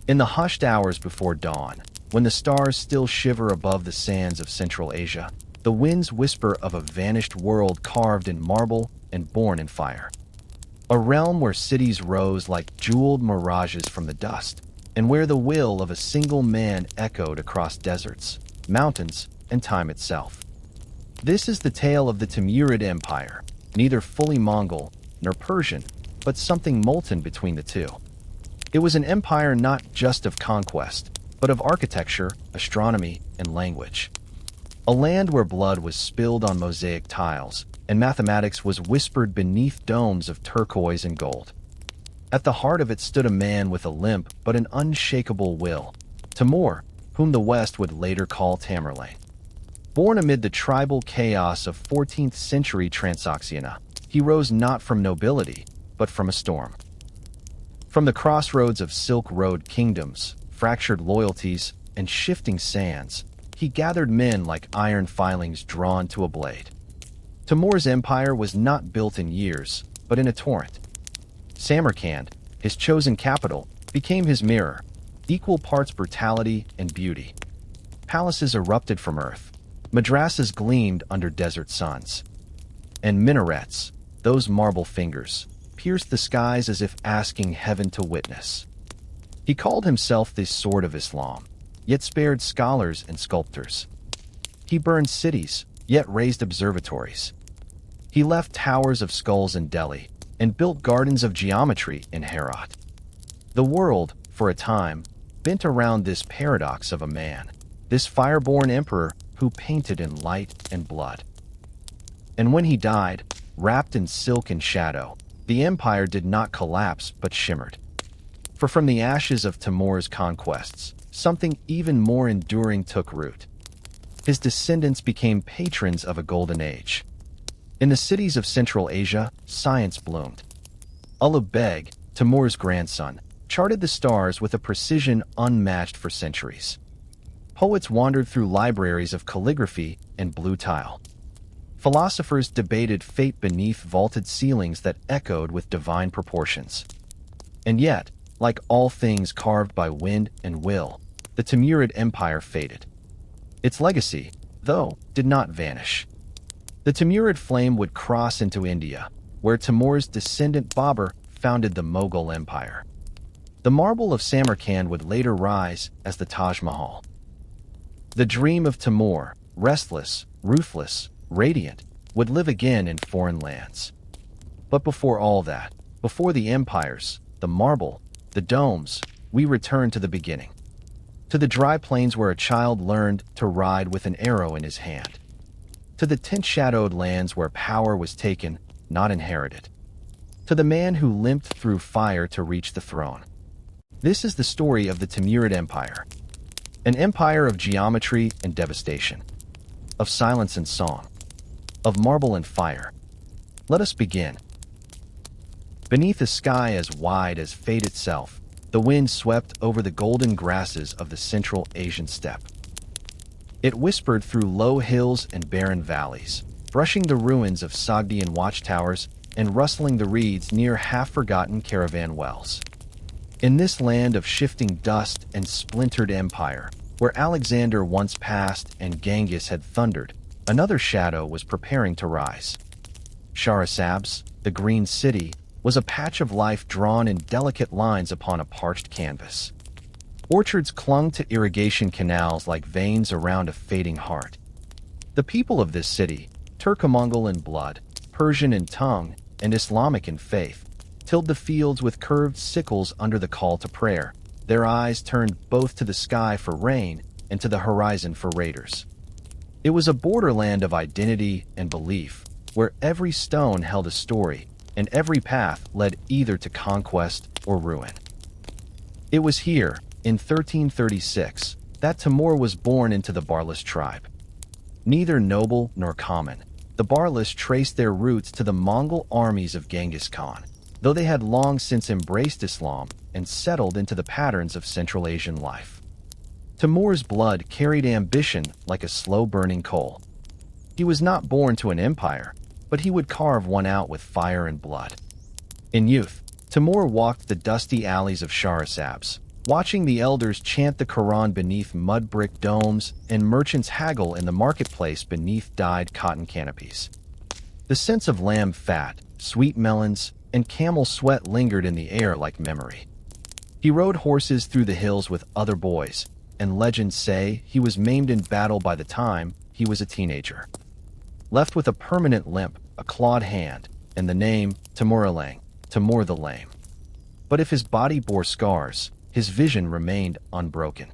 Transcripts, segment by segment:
In the hushed hours before dawn, when the stars still shiver above the sands of Central Asia, the winds whisper of a vanished world carved in marble and born in fire. A realm where cities rose like jeweled mirages from the dust, and where the will of a single man echoed across deserts, mountains, and time itself. This is the tale of the Timurid Empire, neither fully Mongol nor Persian, but something molten between the two. It was an empire not just of conquest, but of architecture, astronomy, and language. A land where blood was spilled on mosaic tiles, and mathematics was whispered beneath domes of turquoise and gold. At the heart of it stood a man with a limp but an unshakable will, Timur, whom the West would later call Tamerlane. Born amid the tribal chaos of 14th century Transoxiana, he rose not from nobility, but from a storm. From the crossroads of Silk Road kingdoms, fractured loyalties, and shifting sands, he gathered men like iron filings drawn to a blade. Timur's empire was not built in years, but in a torrent. Samarkand, his chosen capital, became his mirror, equal parts brutality and beauty. Palaces erupted from earth, madrasas gleamed under desert suns, and minarets, those marble fingers, pierced the skies as if asking heaven to witness. He called himself the Sword of Islam, yet spared scholars and sculptors. He burned cities, yet raised observatories. He left towers of skulls in Delhi and built gardens of geometry in Herat. The world, for a time, bent around this paradox of a man, this fire-born emperor who painted in light and blood. And when he died, wrapped in silk and shadow, the empire did not collapse but shimmered. For from the ashes of Timur's conquests, something even more enduring took root. His descendants became patrons of a golden age. In the cities of Central Asia, science bloomed. Ulugh Beg, Timur's grandson, charted the stars with a precision unmatched for centuries. Poets wandered through libraries of calligraphy and blue tile. Philosophers debated fate beneath vaulted ceilings that echoed with divine proportions. And yet, like all things carved by wind and will, the Timurid Empire faded. Its legacy, though, did not vanish. The Timurid flame would cross into India, where Timur's descendant Babur founded the Mughal Empire. The marble of Samarkand would later rise as the Taj Mahal. The dream of Timur, restless, ruthless, radiant, would live again in foreign lands. But before all that, before the empires, the marble, the domes, we return to the beginning. To the dry plains where a child learned to ride with an arrow in his hand. To the tent-shadowed lands where power was taken, not inherited. To the man who limped through fire to reach the throne. This is the story of the Timurid Empire. An empire of geometry and devastation. Of silence and song. Of marble and fire. Let us begin. Beneath a sky as wide as fate itself, the wind swept over the golden grasses of the Central Asian steppe. It whispered through low hills and barren valleys, brushing the ruins of Sogdian watchtowers and rustling the reeds near half-forgotten caravan wells. In this land of shifting dust and splintered empire, where Alexander once passed and Genghis had thundered, another shadow was preparing to rise. Shahrazab's, the Green City, was a patch of life drawn in delicate lines upon a parched canvas. Orchards clung to irrigation canals like veins around a fading heart. The people of this city, Turco-Mongol in blood, Persian in tongue, and Islamic in faith, tilled the fields with curved sickles under the call to prayer, their eyes turned both to the sky for rain and to the horizon for raiders. It was a borderland of identity and belief, where every stone held a story, and every path led either to conquest or ruin. It was here, in 1336, that Timur was born into the Barlas tribe. Neither noble nor common, the Barlas traced their roots to the Mongol armies of Genghis Khan, though they had long since embraced Islam and settled into the patterns of Central Asian life. Timur's blood carried ambition like a slow-burning coal. He was not born to an empire, but he would carve one out with fire and blood. In youth, Timur walked the dusty alleys of Shahrazab's, watching the elders chant the Quran beneath mud brick domes and merchants haggle in the marketplace beneath dyed cotton canopies. The scents of lamb fat, sweet melons, and camel sweat lingered in the air like memory. He rode horses through the hills with other boys, and legends say he was maimed in battle by the time he was a teenager. Left with a permanent limp, a clawed hand, and the name Tamerlane, Timur the Lame. But if his body bore scars, his vision remained unbroken.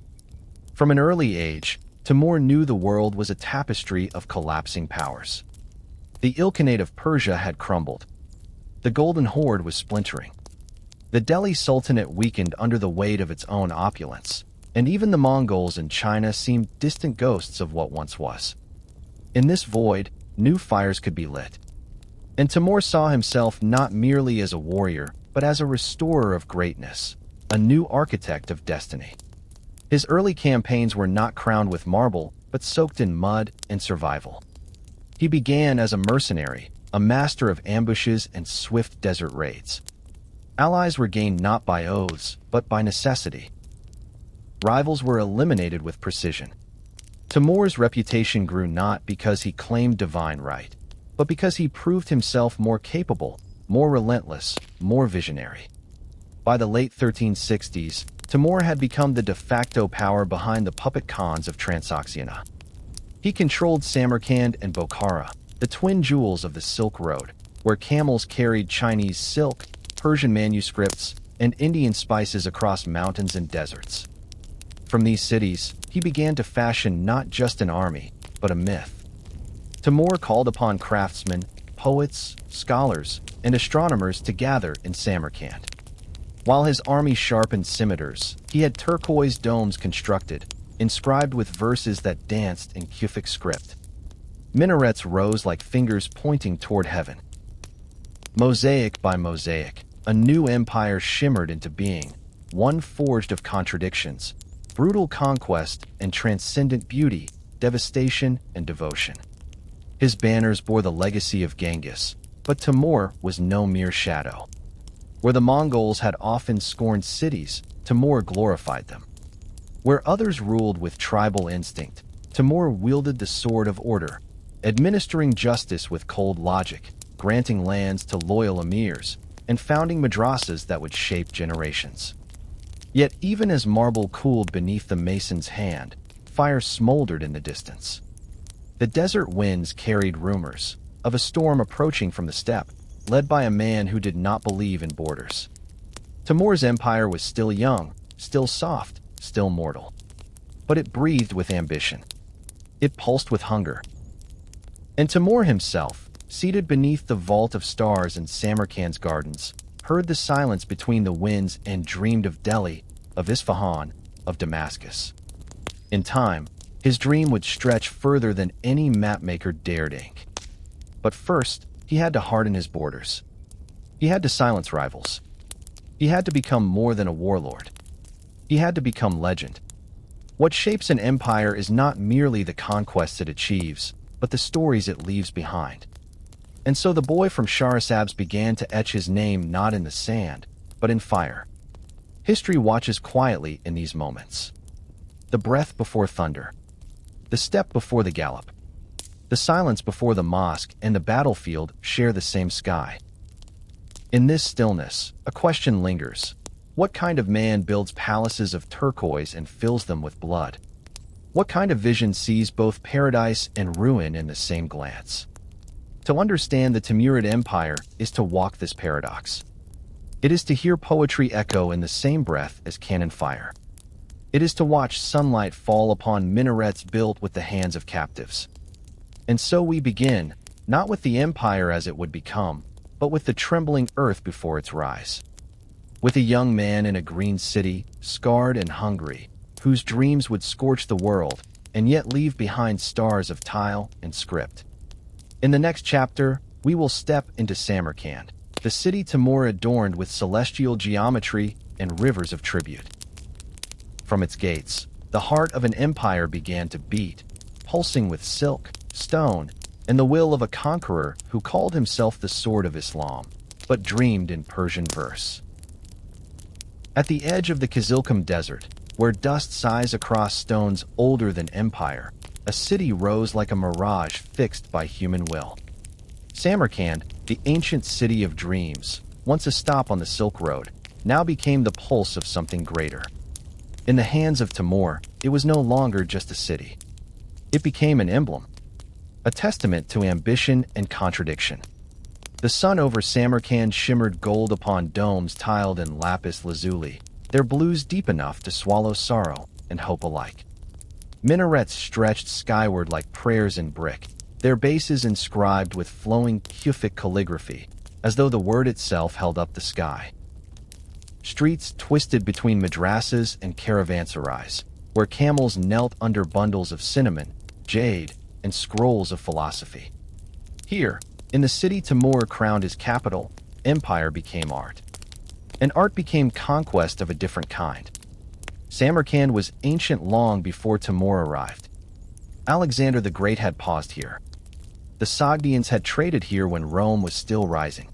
From an early age, Timur knew the world was a tapestry of collapsing powers. The Ilkhanate of Persia had crumbled. The Golden Horde was splintering. The Delhi Sultanate weakened under the weight of its own opulence, and even the Mongols in China seemed distant ghosts of what once was. In this void, new fires could be lit. And Timur saw himself not merely as a warrior, but as a restorer of greatness, a new architect of destiny. His early campaigns were not crowned with marble, but soaked in mud and survival. He began as a mercenary, a master of ambushes and swift desert raids. Allies were gained not by oaths, but by necessity. Rivals were eliminated with precision. Timur's reputation grew not because he claimed divine right, but because he proved himself more capable, more relentless, more visionary. By the late 1360s, Timur had become the de facto power behind the puppet khans of Transoxiana. He controlled Samarkand and Bokhara, the twin jewels of the Silk Road, where camels carried Chinese silk, Persian manuscripts, and Indian spices across mountains and deserts. From these cities, he began to fashion not just an army, but a myth. Timur called upon craftsmen, poets, scholars, and astronomers to gather in Samarkand. While his army sharpened scimitars, he had turquoise domes constructed, inscribed with verses that danced in Kufic script. Minarets rose like fingers pointing toward heaven. Mosaic by mosaic, a new empire shimmered into being, one forged of contradictions, brutal conquest and transcendent beauty, devastation and devotion. His banners bore the legacy of Genghis, but Timur was no mere shadow. Where the Mongols had often scorned cities, Timur glorified them. Where others ruled with tribal instinct, Timur wielded the sword of order, administering justice with cold logic, granting lands to loyal emirs, and founding madrasas that would shape generations. Yet even as marble cooled beneath the mason's hand, fire smoldered in the distance. The desert winds carried rumors of a storm approaching from the steppe, led by a man who did not believe in borders. Timur's empire was still young, still soft, still mortal. But it breathed with ambition. It pulsed with hunger. And Timur himself, seated beneath the vault of stars in Samarkand's gardens, heard the silence between the winds and dreamed of Delhi, of Isfahan, of Damascus. In time, his dream would stretch further than any mapmaker dared ink. But first, he had to harden his borders. He had to silence rivals. He had to become more than a warlord. He had to become legend. What shapes an empire is not merely the conquests it achieves, but the stories it leaves behind. And so the boy from Shahrasabs began to etch his name not in the sand, but in fire. History watches quietly in these moments. The breath before thunder. The step before the gallop. The silence before the mosque and the battlefield share the same sky. In this stillness, a question lingers. What kind of man builds palaces of turquoise and fills them with blood? What kind of vision sees both paradise and ruin in the same glance? To understand the Timurid Empire is to walk this paradox. It is to hear poetry echo in the same breath as cannon fire. It is to watch sunlight fall upon minarets built with the hands of captives. And so we begin, not with the empire as it would become, but with the trembling earth before its rise. With a young man in a green city, scarred and hungry, whose dreams would scorch the world, and yet leave behind stars of tile and script. In the next chapter, we will step into Samarkand, the city Timur adorned with celestial geometry and rivers of tribute. From its gates, the heart of an empire began to beat, pulsing with silk, stone, and the will of a conqueror who called himself the Sword of Islam, but dreamed in Persian verse. At the edge of the Kizilkum Desert, where dust sighs across stones older than empire, a city rose like a mirage fixed by human will. Samarkand, the ancient city of dreams, once a stop on the Silk Road, now became the pulse of something greater. In the hands of Timur, it was no longer just a city. It became an emblem, a testament to ambition and contradiction. The sun over Samarkand shimmered gold upon domes tiled in lapis lazuli, their blues deep enough to swallow sorrow and hope alike. Minarets stretched skyward like prayers in brick, their bases inscribed with flowing Kufic calligraphy, as though the word itself held up the sky. Streets twisted between madrasas and caravanserais, where camels knelt under bundles of cinnamon, jade, and scrolls of philosophy. Here, in the city Timur crowned his capital, empire became art. And art became conquest of a different kind. Samarkand was ancient long before Timur arrived. Alexander the Great had paused here. The Sogdians had traded here when Rome was still rising.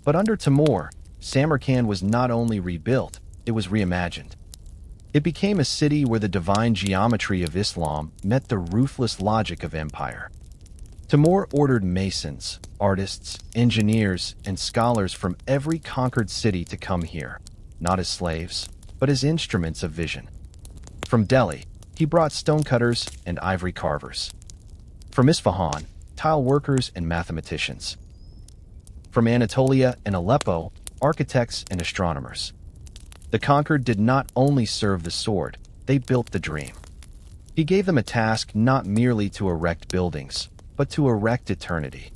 But under Timur, Samarkand was not only rebuilt, it was reimagined. It became a city where the divine geometry of Islam met the ruthless logic of empire. Timur ordered masons, artists, engineers, and scholars from every conquered city to come here, not as slaves, but as instruments of vision. From Delhi, he brought stonecutters and ivory carvers. From Isfahan, tile workers and mathematicians. From Anatolia and Aleppo, architects and astronomers. The conquered did not only serve the sword, they built the dream. He gave them a task not merely to erect buildings, but to erect eternity.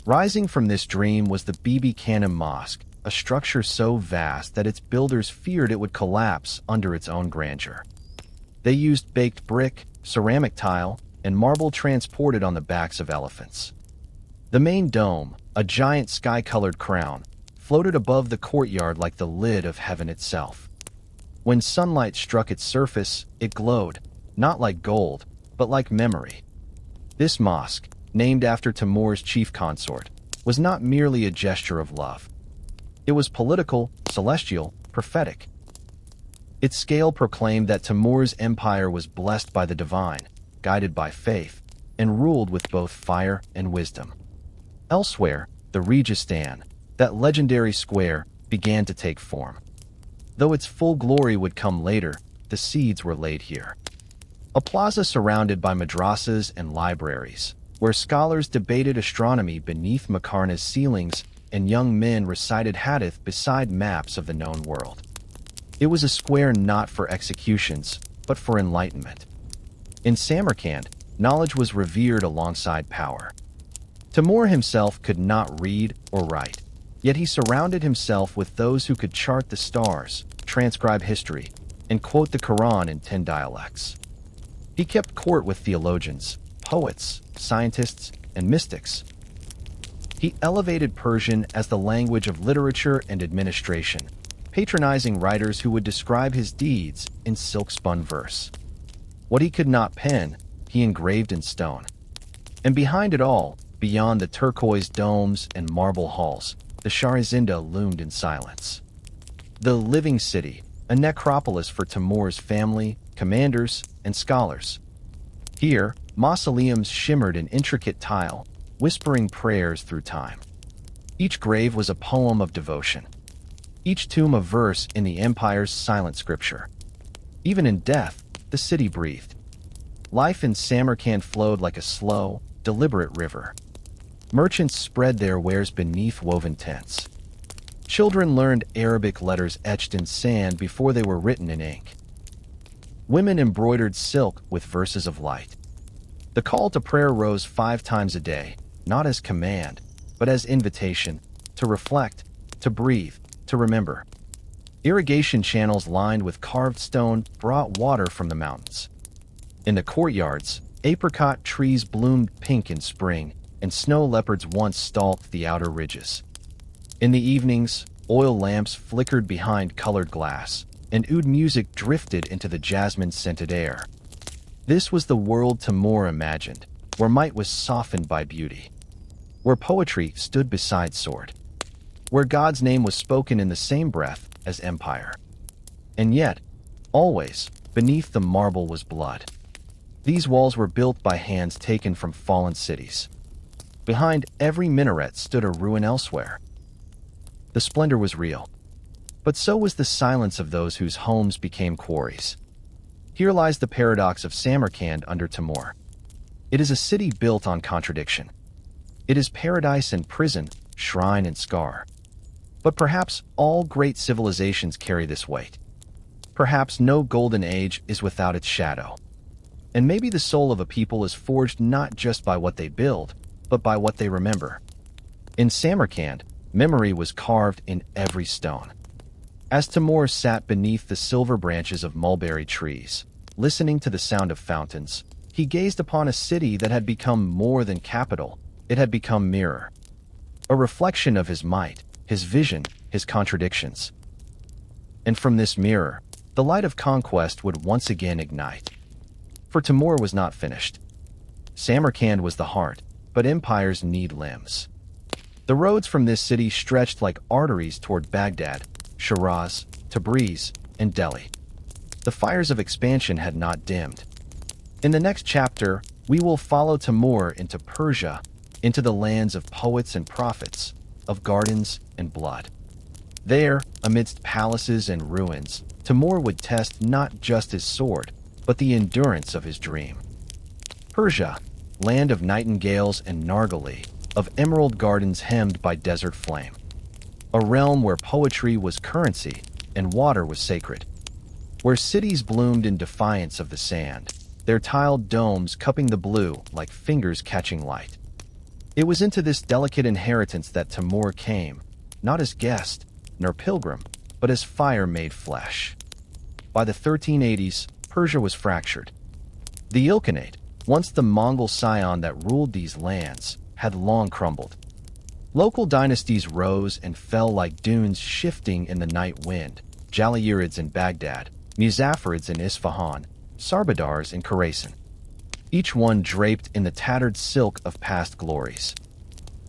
Rising from this dream was the Bibi Khanim Mosque, a structure so vast that its builders feared it would collapse under its own grandeur. They used baked brick, ceramic tile, and marble transported on the backs of elephants. The main dome, a giant sky-colored crown, floated above the courtyard like the lid of heaven itself. When sunlight struck its surface, it glowed, not like gold, but like memory. This mosque, named after Timur's chief consort, was not merely a gesture of love. It was political, celestial, prophetic. Its scale proclaimed that Timur's empire was blessed by the divine, guided by faith, and ruled with both fire and wisdom. Elsewhere, the Registan, that legendary square, began to take form. Though its full glory would come later, the seeds were laid here. A plaza surrounded by madrasas and libraries, where scholars debated astronomy beneath Makarna's ceilings and young men recited hadith beside maps of the known world. It was a square not for executions, but for enlightenment. In Samarkand, knowledge was revered alongside power. Timur himself could not read or write, yet he surrounded himself with those who could chart the stars, transcribe history, and quote the Quran in 10 dialects. He kept court with theologians, poets, scientists, and mystics. He elevated Persian as the language of literature and administration, patronizing writers who would describe his deeds in silk-spun verse. What he could not pen, he engraved in stone. And behind it all, beyond the turquoise domes and marble halls, the Shahrizinda loomed in silence. The living city, a necropolis for Timur's family, commanders, and scholars. Here, mausoleums shimmered in intricate tile, whispering prayers through time. Each grave was a poem of devotion. Each tomb a verse in the empire's silent scripture. Even in death, the city breathed. Life in Samarkand flowed like a slow, deliberate river. Merchants spread their wares beneath woven tents. Children learned Arabic letters etched in sand before they were written in ink. Women embroidered silk with verses of light. The call to prayer rose 5 times a day, not as command, but as invitation, to reflect, to breathe, to remember. Irrigation channels lined with carved stone brought water from the mountains. In the courtyards, apricot trees bloomed pink in spring, and snow leopards once stalked the outer ridges. In the evenings, oil lamps flickered behind colored glass, and oud music drifted into the jasmine-scented air. This was the world Timur imagined, where might was softened by beauty, where poetry stood beside sword, where God's name was spoken in the same breath as empire. And yet, always, beneath the marble was blood. These walls were built by hands taken from fallen cities. Behind every minaret stood a ruin elsewhere. The splendor was real, but so was the silence of those whose homes became quarries. Here lies the paradox of Samarkand under Timur. It is a city built on contradiction. It is paradise and prison, shrine and scar. But perhaps all great civilizations carry this weight. Perhaps no golden age is without its shadow. And maybe the soul of a people is forged not just by what they build, but by what they remember. In Samarkand, memory was carved in every stone. As Timur sat beneath the silver branches of mulberry trees, listening to the sound of fountains, he gazed upon a city that had become more than capital. It had become mirror. A reflection of his might, his vision, his contradictions. And from this mirror, the light of conquest would once again ignite. For Timur was not finished. Samarkand was the heart, but empires need limbs. The roads from this city stretched like arteries toward Baghdad, Shiraz, Tabriz, and Delhi. The fires of expansion had not dimmed. In the next chapter, we will follow Timur into Persia, into the lands of poets and prophets, of gardens and blood. There, amidst palaces and ruins, Timur would test not just his sword, but the endurance of his dream. Persia, land of nightingales and nargileh, of emerald gardens hemmed by desert flame. A realm where poetry was currency and water was sacred. Where cities bloomed in defiance of the sand, their tiled domes cupping the blue like fingers catching light. It was into this delicate inheritance that Timur came, not as guest nor pilgrim, but as fire made flesh. By the 1380s, Persia was fractured. The Ilkhanate, once the Mongol scion that ruled these lands, had long crumbled. Local dynasties rose and fell like dunes shifting in the night wind: Jalayirids in Baghdad, Muzaffarids in Isfahan, Sarbadars in Khorasan. Each one draped in the tattered silk of past glories.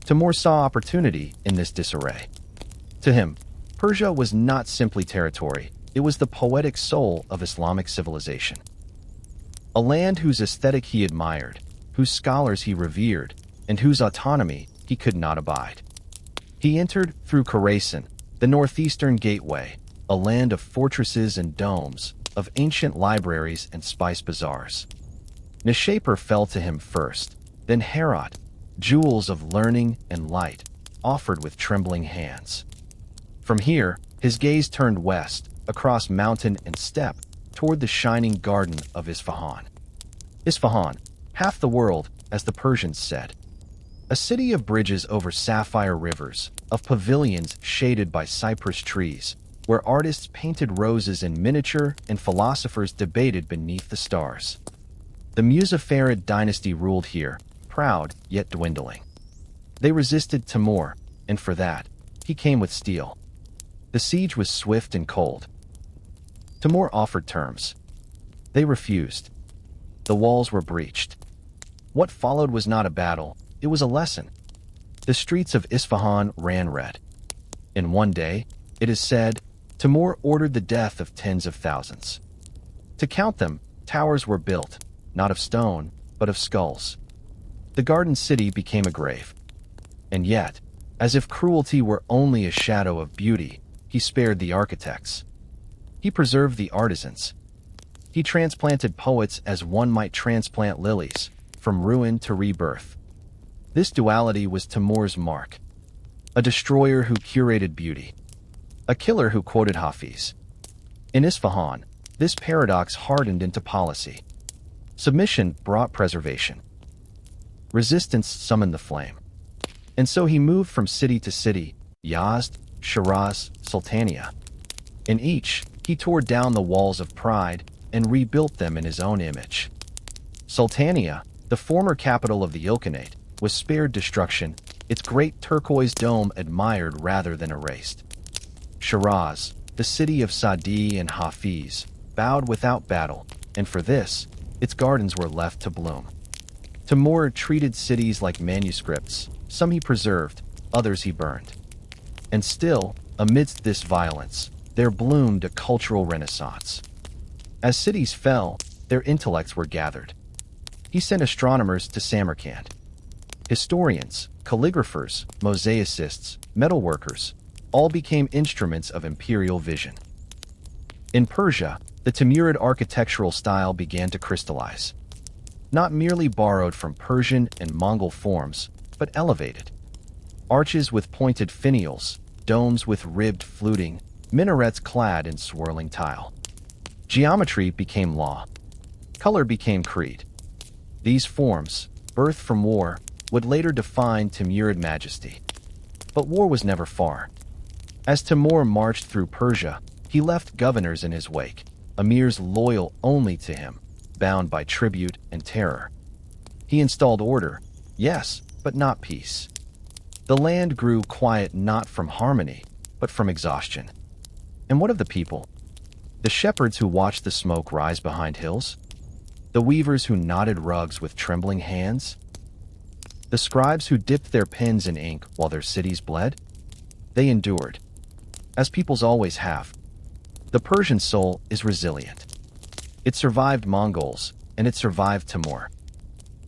Timur saw opportunity in this disarray. To him, Persia was not simply territory, it was the poetic soul of Islamic civilization. A land whose aesthetic he admired, whose scholars he revered, and whose autonomy he could not abide. He entered through Khorasan, the northeastern gateway, a land of fortresses and domes, of ancient libraries and spice bazaars. Nishapur fell to him first, then Herat, jewels of learning and light, offered with trembling hands. From here, his gaze turned west, across mountain and steppe, toward the shining garden of Isfahan. Isfahan, half the world, as the Persians said. A city of bridges over sapphire rivers, of pavilions shaded by cypress trees, where artists painted roses in miniature and philosophers debated beneath the stars. The Muzaffarid dynasty ruled here, proud yet dwindling. They resisted Timur, and for that, he came with steel. The siege was swift and cold. Timur offered terms. They refused. The walls were breached. What followed was not a battle, it was a lesson. The streets of Isfahan ran red. In one day, it is said, Timur ordered the death of tens of thousands. To count them, towers were built, not of stone, but of skulls. The garden city became a grave. And yet, as if cruelty were only a shadow of beauty, he spared the architects. He preserved the artisans. He transplanted poets as one might transplant lilies, from ruin to rebirth. This duality was Timur's mark. A destroyer who curated beauty. A killer who quoted Hafiz. In Isfahan, this paradox hardened into policy. Submission brought preservation. Resistance summoned the flame. And so he moved from city to city, Yazd, Shiraz, Sultania. In each, he tore down the walls of pride and rebuilt them in his own image. Sultania, the former capital of the Ilkhanate, was spared destruction, its great turquoise dome admired rather than erased. Shiraz, the city of Sadi and Hafiz, bowed without battle, and for this, its gardens were left to bloom. Timur treated cities like manuscripts, some he preserved, others he burned. And still, amidst this violence, there bloomed a cultural renaissance. As cities fell, their intellects were gathered. He sent astronomers to Samarkand. Historians, calligraphers, mosaicists, metalworkers, all became instruments of imperial vision. In Persia, the Timurid architectural style began to crystallize. Not merely borrowed from Persian and Mongol forms, but elevated. Arches with pointed finials, domes with ribbed fluting, minarets clad in swirling tile. Geometry became law. Color became creed. These forms, birthed from war, would later define Timurid majesty. But war was never far. As Timur marched through Persia, he left governors in his wake, emirs loyal only to him, bound by tribute and terror. He installed order, yes, but not peace. The land grew quiet not from harmony, but from exhaustion. And what of the people? The shepherds who watched the smoke rise behind hills? The weavers who knotted rugs with trembling hands? The scribes who dipped their pens in ink while their cities bled? They endured, as peoples always have. The Persian soul is resilient. It survived Mongols, and it survived Timur.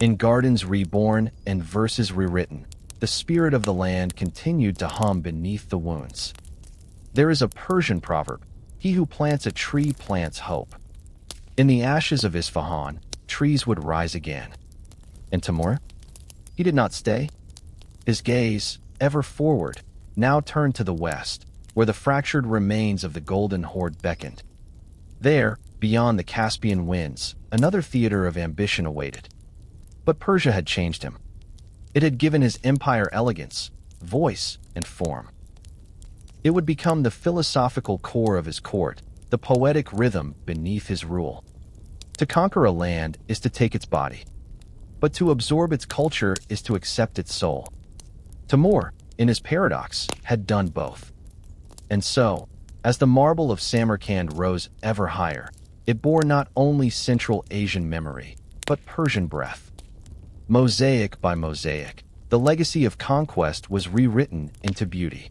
In gardens reborn and verses rewritten, the spirit of the land continued to hum beneath the wounds. There is a Persian proverb, "He who plants a tree plants hope." In the ashes of Isfahan, trees would rise again. And Timur? He did not stay. His gaze, ever forward, now turned to the west, where the fractured remains of the Golden Horde beckoned. There, beyond the Caspian winds, another theater of ambition awaited. But Persia had changed him. It had given his empire elegance, voice, and form. It would become the philosophical core of his court, the poetic rhythm beneath his rule. To conquer a land is to take its body, but to absorb its culture is to accept its soul. Timur, in his paradox, had done both. And so, as the marble of Samarkand rose ever higher, it bore not only Central Asian memory, but Persian breath. Mosaic by mosaic, the legacy of conquest was rewritten into beauty.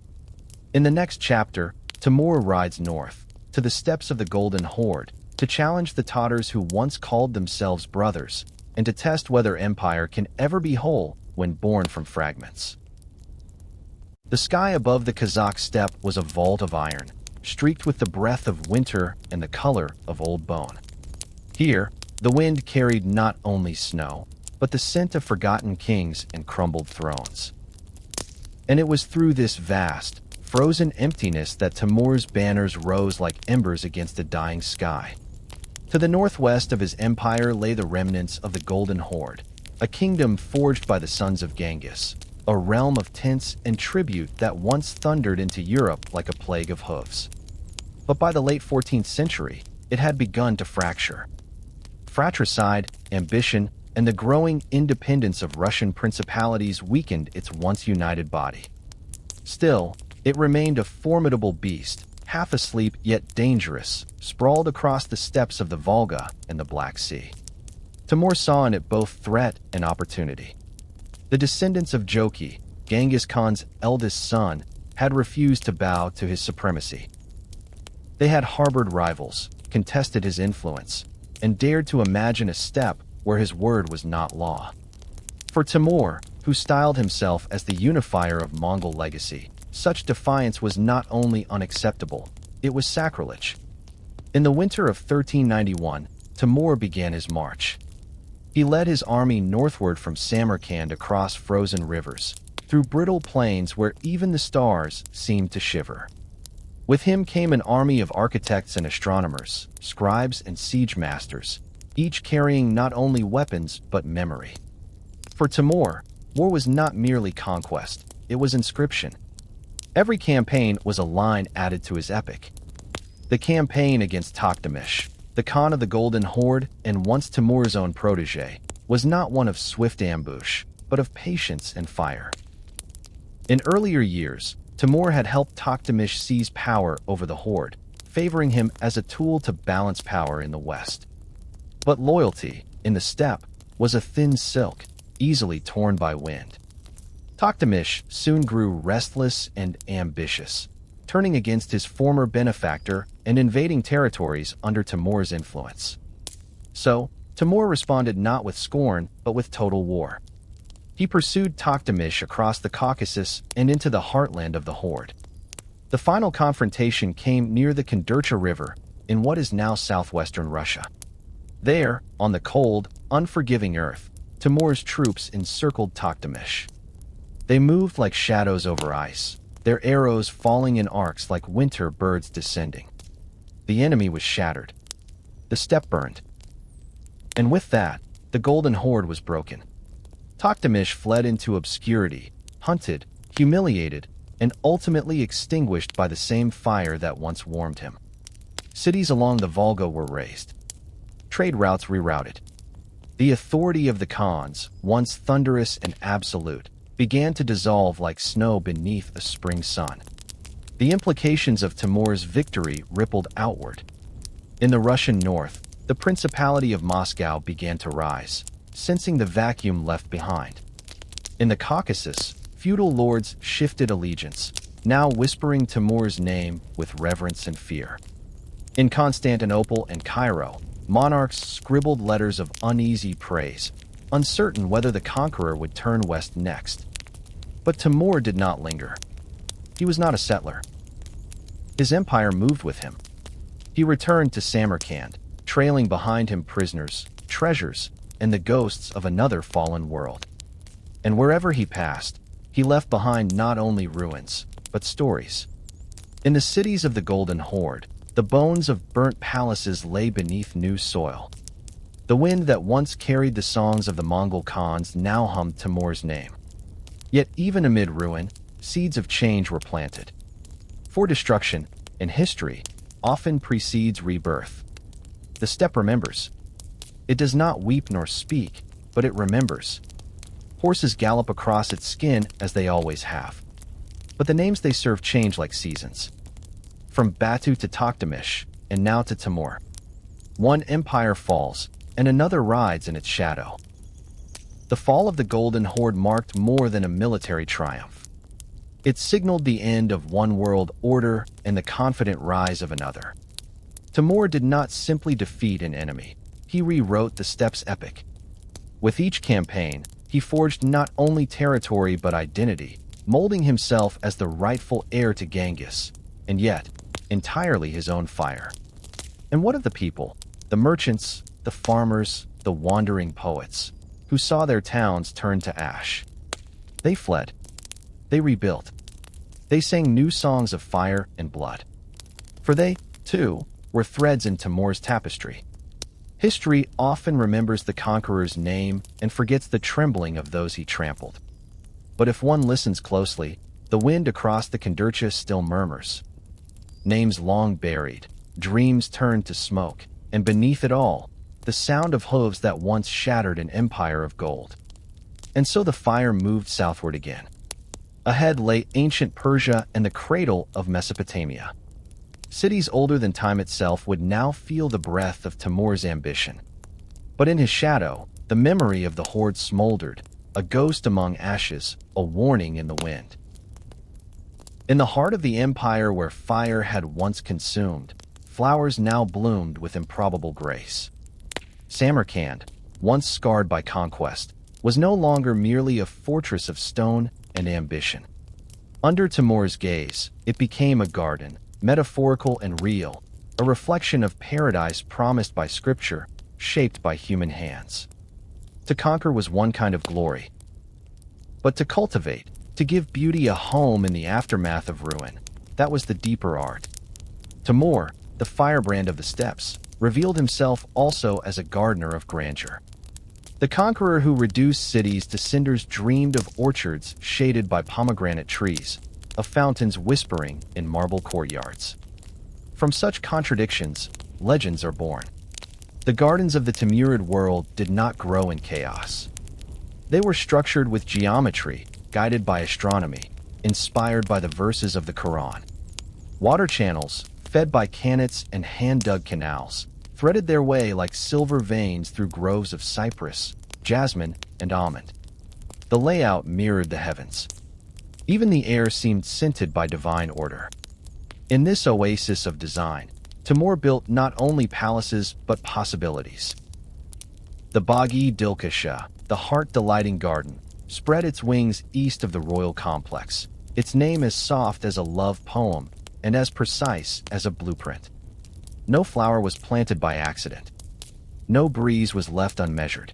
In the next chapter, Timur rides north, to the steps of the Golden Horde, to challenge the Tatars who once called themselves brothers, and to test whether empire can ever be whole when born from fragments. The sky above the Kazakh steppe was a vault of iron, streaked with the breath of winter and the color of old bone. Here, the wind carried not only snow, but the scent of forgotten kings and crumbled thrones. And it was through this vast, frozen emptiness that Timur's banners rose like embers against a dying sky. To the northwest of his empire lay the remnants of the Golden Horde, a kingdom forged by the sons of Genghis, a realm of tents and tribute that once thundered into Europe like a plague of hooves. But by the late 14th century, it had begun to fracture. Fratricide, ambition, and the growing independence of Russian principalities weakened its once united body. Still, it remained a formidable beast, half asleep yet dangerous, sprawled across the steppes of the Volga and the Black Sea. Timur saw in it both threat and opportunity. The descendants of Joki, Genghis Khan's eldest son, had refused to bow to his supremacy. They had harbored rivals, contested his influence, and dared to imagine a steppe where his word was not law. For Timur, who styled himself as the unifier of Mongol legacy, such defiance was not only unacceptable, it was sacrilege. In the winter of 1391, Timur began his march. He led his army northward from Samarkand across frozen rivers, through brittle plains where even the stars seemed to shiver. With him came an army of architects and astronomers, scribes and siege masters, each carrying not only weapons but memory. For Timur, war was not merely conquest, it was inscription. Every campaign was a line added to his epic. The campaign against Toktamish, the Khan of the Golden Horde and once Timur's own protege, was not one of swift ambush, but of patience and fire. In earlier years, Timur had helped Toktamish seize power over the Horde, favoring him as a tool to balance power in the west. But loyalty, in the steppe, was a thin silk, easily torn by wind. Toktamish soon grew restless and ambitious, turning against his former benefactor and invading territories under Timur's influence. So, Timur responded not with scorn, but with total war. He pursued Toktamish across the Caucasus and into the heartland of the horde. The final confrontation came near the Kundurcha River in what is now southwestern Russia. There, on the cold, unforgiving earth, Timur's troops encircled Toktamish. They moved like shadows over ice, their arrows falling in arcs like winter birds descending. The enemy was shattered. The steppe burned. And with that, the Golden Horde was broken. Toktamish fled into obscurity, hunted, humiliated, and ultimately extinguished by the same fire that once warmed him. Cities along the Volga were razed. Trade routes rerouted. The authority of the Khans, once thunderous and absolute, began to dissolve like snow beneath a spring sun. The implications of Timur's victory rippled outward. In the Russian north, the Principality of Moscow began to rise, sensing the vacuum left behind. In the Caucasus, feudal lords shifted allegiance, now whispering Timur's name with reverence and fear. In Constantinople and Cairo, monarchs scribbled letters of uneasy praise, uncertain whether the conqueror would turn west next. But Timur did not linger. He was not a settler. His empire moved with him. He returned to Samarkand, trailing behind him prisoners, treasures, and the ghosts of another fallen world. And wherever he passed, he left behind not only ruins, but stories. In the cities of the Golden Horde, the bones of burnt palaces lay beneath new soil. The wind that once carried the songs of the Mongol Khans now hummed Timur's name. Yet even amid ruin, seeds of change were planted. For destruction, in history, often precedes rebirth. The steppe remembers. It does not weep nor speak, but it remembers. Horses gallop across its skin as they always have. But the names they serve change like seasons. From Batu to Toktamish, and now to Timur. One empire falls, and another rides in its shadow. The fall of the Golden Horde marked more than a military triumph. It signaled the end of one world order and the confident rise of another. Timur did not simply defeat an enemy. He rewrote the steppe's epic. With each campaign, he forged not only territory but identity, molding himself as the rightful heir to Genghis, and yet, entirely his own fire. And what of the people, the merchants, the farmers, the wandering poets, who saw their towns turn to ash? They fled. They rebuilt. They sang new songs of fire and blood. For they, too, were threads in Timur's tapestry. History often remembers the conqueror's name and forgets the trembling of those he trampled. But if one listens closely, the wind across the Kundurcha still murmurs. Names long buried, dreams turned to smoke, and beneath it all, the sound of hooves that once shattered an empire of gold. And so the fire moved southward again. Ahead lay ancient Persia and the cradle of Mesopotamia. Cities older than time itself would now feel the breath of Timur's ambition. But in his shadow, the memory of the horde smoldered, a ghost among ashes, a warning in the wind. In the heart of the empire where fire had once consumed, flowers now bloomed with improbable grace. Samarkand, once scarred by conquest, was no longer merely a fortress of stone and ambition. Under Timur's gaze, it became a garden, metaphorical and real, a reflection of paradise promised by scripture, shaped by human hands. To conquer was one kind of glory. But to cultivate, to give beauty a home in the aftermath of ruin, that was the deeper art. Timur, the firebrand of the steppes, revealed himself also as a gardener of grandeur. The conqueror who reduced cities to cinders dreamed of orchards shaded by pomegranate trees, of fountains whispering in marble courtyards. From such contradictions, legends are born. The gardens of the Timurid world did not grow in chaos. They were structured with geometry, guided by astronomy, inspired by the verses of the Quran. Water channels, fed by canets and hand-dug canals, threaded their way like silver veins through groves of cypress, jasmine, and almond. The layout mirrored the heavens. Even the air seemed scented by divine order. In this oasis of design, Timur built not only palaces but possibilities. The Bagi Dilkasha, the heart-delighting garden, spread its wings east of the royal complex, its name as soft as a love poem and as precise as a blueprint. No flower was planted by accident. No breeze was left unmeasured.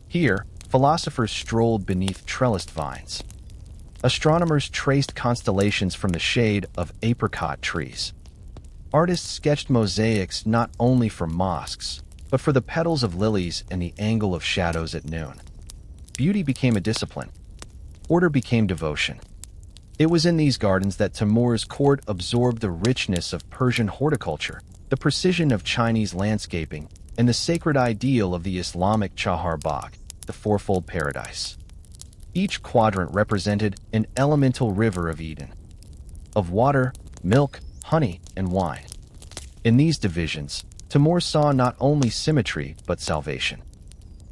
Here, philosophers strolled beneath trellised vines. Astronomers traced constellations from the shade of apricot trees. Artists sketched mosaics not only for mosques, but for the petals of lilies and the angle of shadows at noon. Beauty became a discipline. Order became devotion. It was in these gardens that Timur's court absorbed the richness of Persian horticulture, the precision of Chinese landscaping, and the sacred ideal of the Islamic Chahar Bagh, the fourfold paradise. Each quadrant represented an elemental river of Eden, of water, milk, honey, and wine. In these divisions, Timur saw not only symmetry but salvation.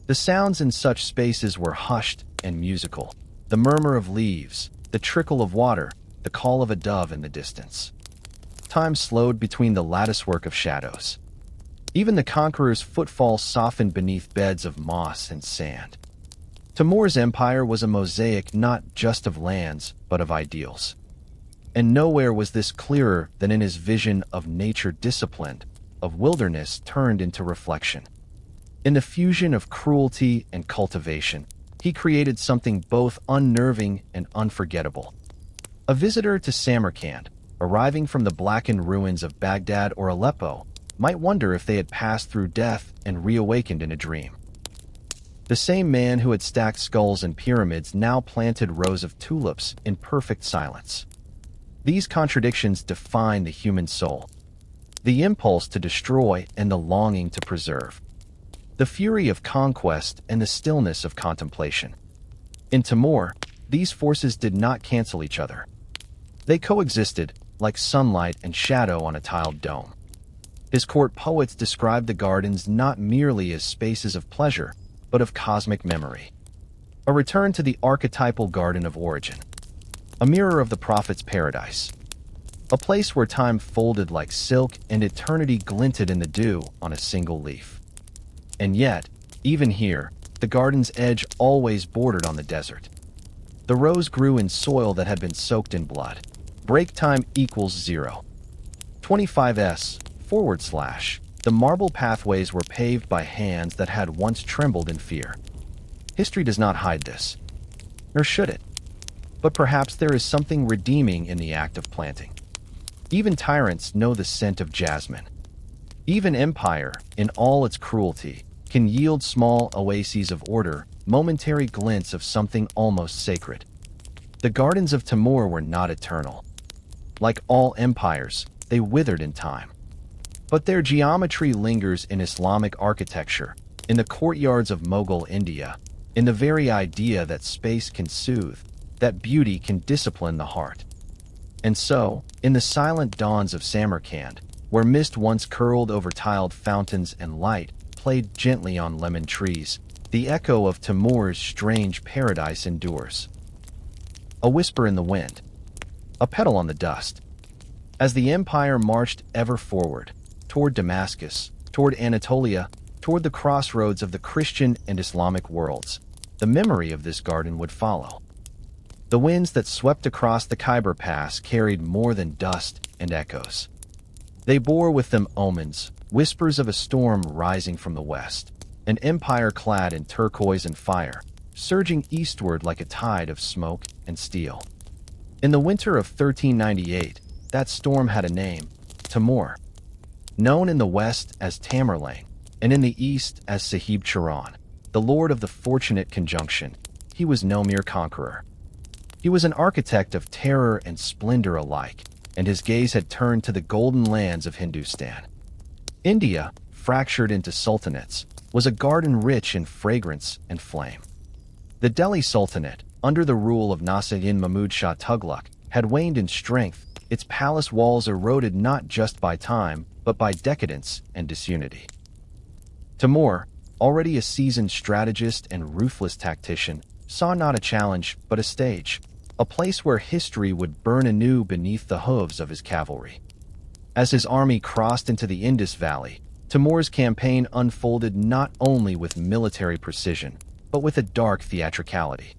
The sounds in such spaces were hushed and musical, the murmur of leaves, the trickle of water, the call of a dove in the distance. Time slowed between the latticework of shadows. Even the conqueror's footfall softened beneath beds of moss and sand. Timur's empire was a mosaic not just of lands, but of ideals. And nowhere was this clearer than in his vision of nature disciplined, of wilderness turned into reflection. In the fusion of cruelty and cultivation, he created something both unnerving and unforgettable. A visitor to Samarkand, arriving from the blackened ruins of Baghdad or Aleppo, might wonder if they had passed through death and reawakened in a dream. The same man who had stacked skulls and pyramids now planted rows of tulips in perfect silence. These contradictions define the human soul. The impulse to destroy and the longing to preserve. The fury of conquest and the stillness of contemplation. In Timur, these forces did not cancel each other. They coexisted, like sunlight and shadow on a tiled dome. His court poets described the gardens not merely as spaces of pleasure, but of cosmic memory. A return to the archetypal garden of origin. A mirror of the prophet's paradise. A place where time folded like silk and eternity glinted in the dew on a single leaf. And yet, even here, the garden's edge always bordered on the desert. The rose grew in soil that had been soaked in blood. Break time equals 0. 25s, / the marble pathways were paved by hands that had once trembled in fear. History does not hide this, nor should it. But perhaps there is something redeeming in the act of planting. Even tyrants know the scent of jasmine. Even empire, in all its cruelty, can yield small oases of order, momentary glints of something almost sacred. The gardens of Timur were not eternal. Like all empires, they withered in time. But their geometry lingers in Islamic architecture, in the courtyards of Mughal India, in the very idea that space can soothe, that beauty can discipline the heart. And so, in the silent dawns of Samarkand, where mist once curled over tiled fountains and light played gently on lemon trees, the echo of Timur's strange paradise endures. A whisper in the wind, a petal on the dust. As the empire marched ever forward, toward Damascus, toward Anatolia, toward the crossroads of the Christian and Islamic worlds, the memory of this garden would follow. The winds that swept across the Khyber Pass carried more than dust and echoes. They bore with them omens, whispers of a storm rising from the west, an empire clad in turquoise and fire, surging eastward like a tide of smoke and steel. In the winter of 1398, that storm had a name, Timur. Known in the west as Tamerlane, and in the east as Sahib Charan, the lord of the fortunate conjunction, he was no mere conqueror. He was an architect of terror and splendor alike, and his gaze had turned to the golden lands of Hindustan. India, fractured into sultanates, was a garden rich in fragrance and flame. The Delhi Sultanate, under the rule of Nasir-ud-Din Mahmud Shah Tughlaq, had waned in strength, its palace walls eroded not just by time, but by decadence and disunity. Timur, already a seasoned strategist and ruthless tactician, saw not a challenge, but a stage, a place where history would burn anew beneath the hooves of his cavalry. As his army crossed into the Indus Valley, Timur's campaign unfolded not only with military precision, but with a dark theatricality.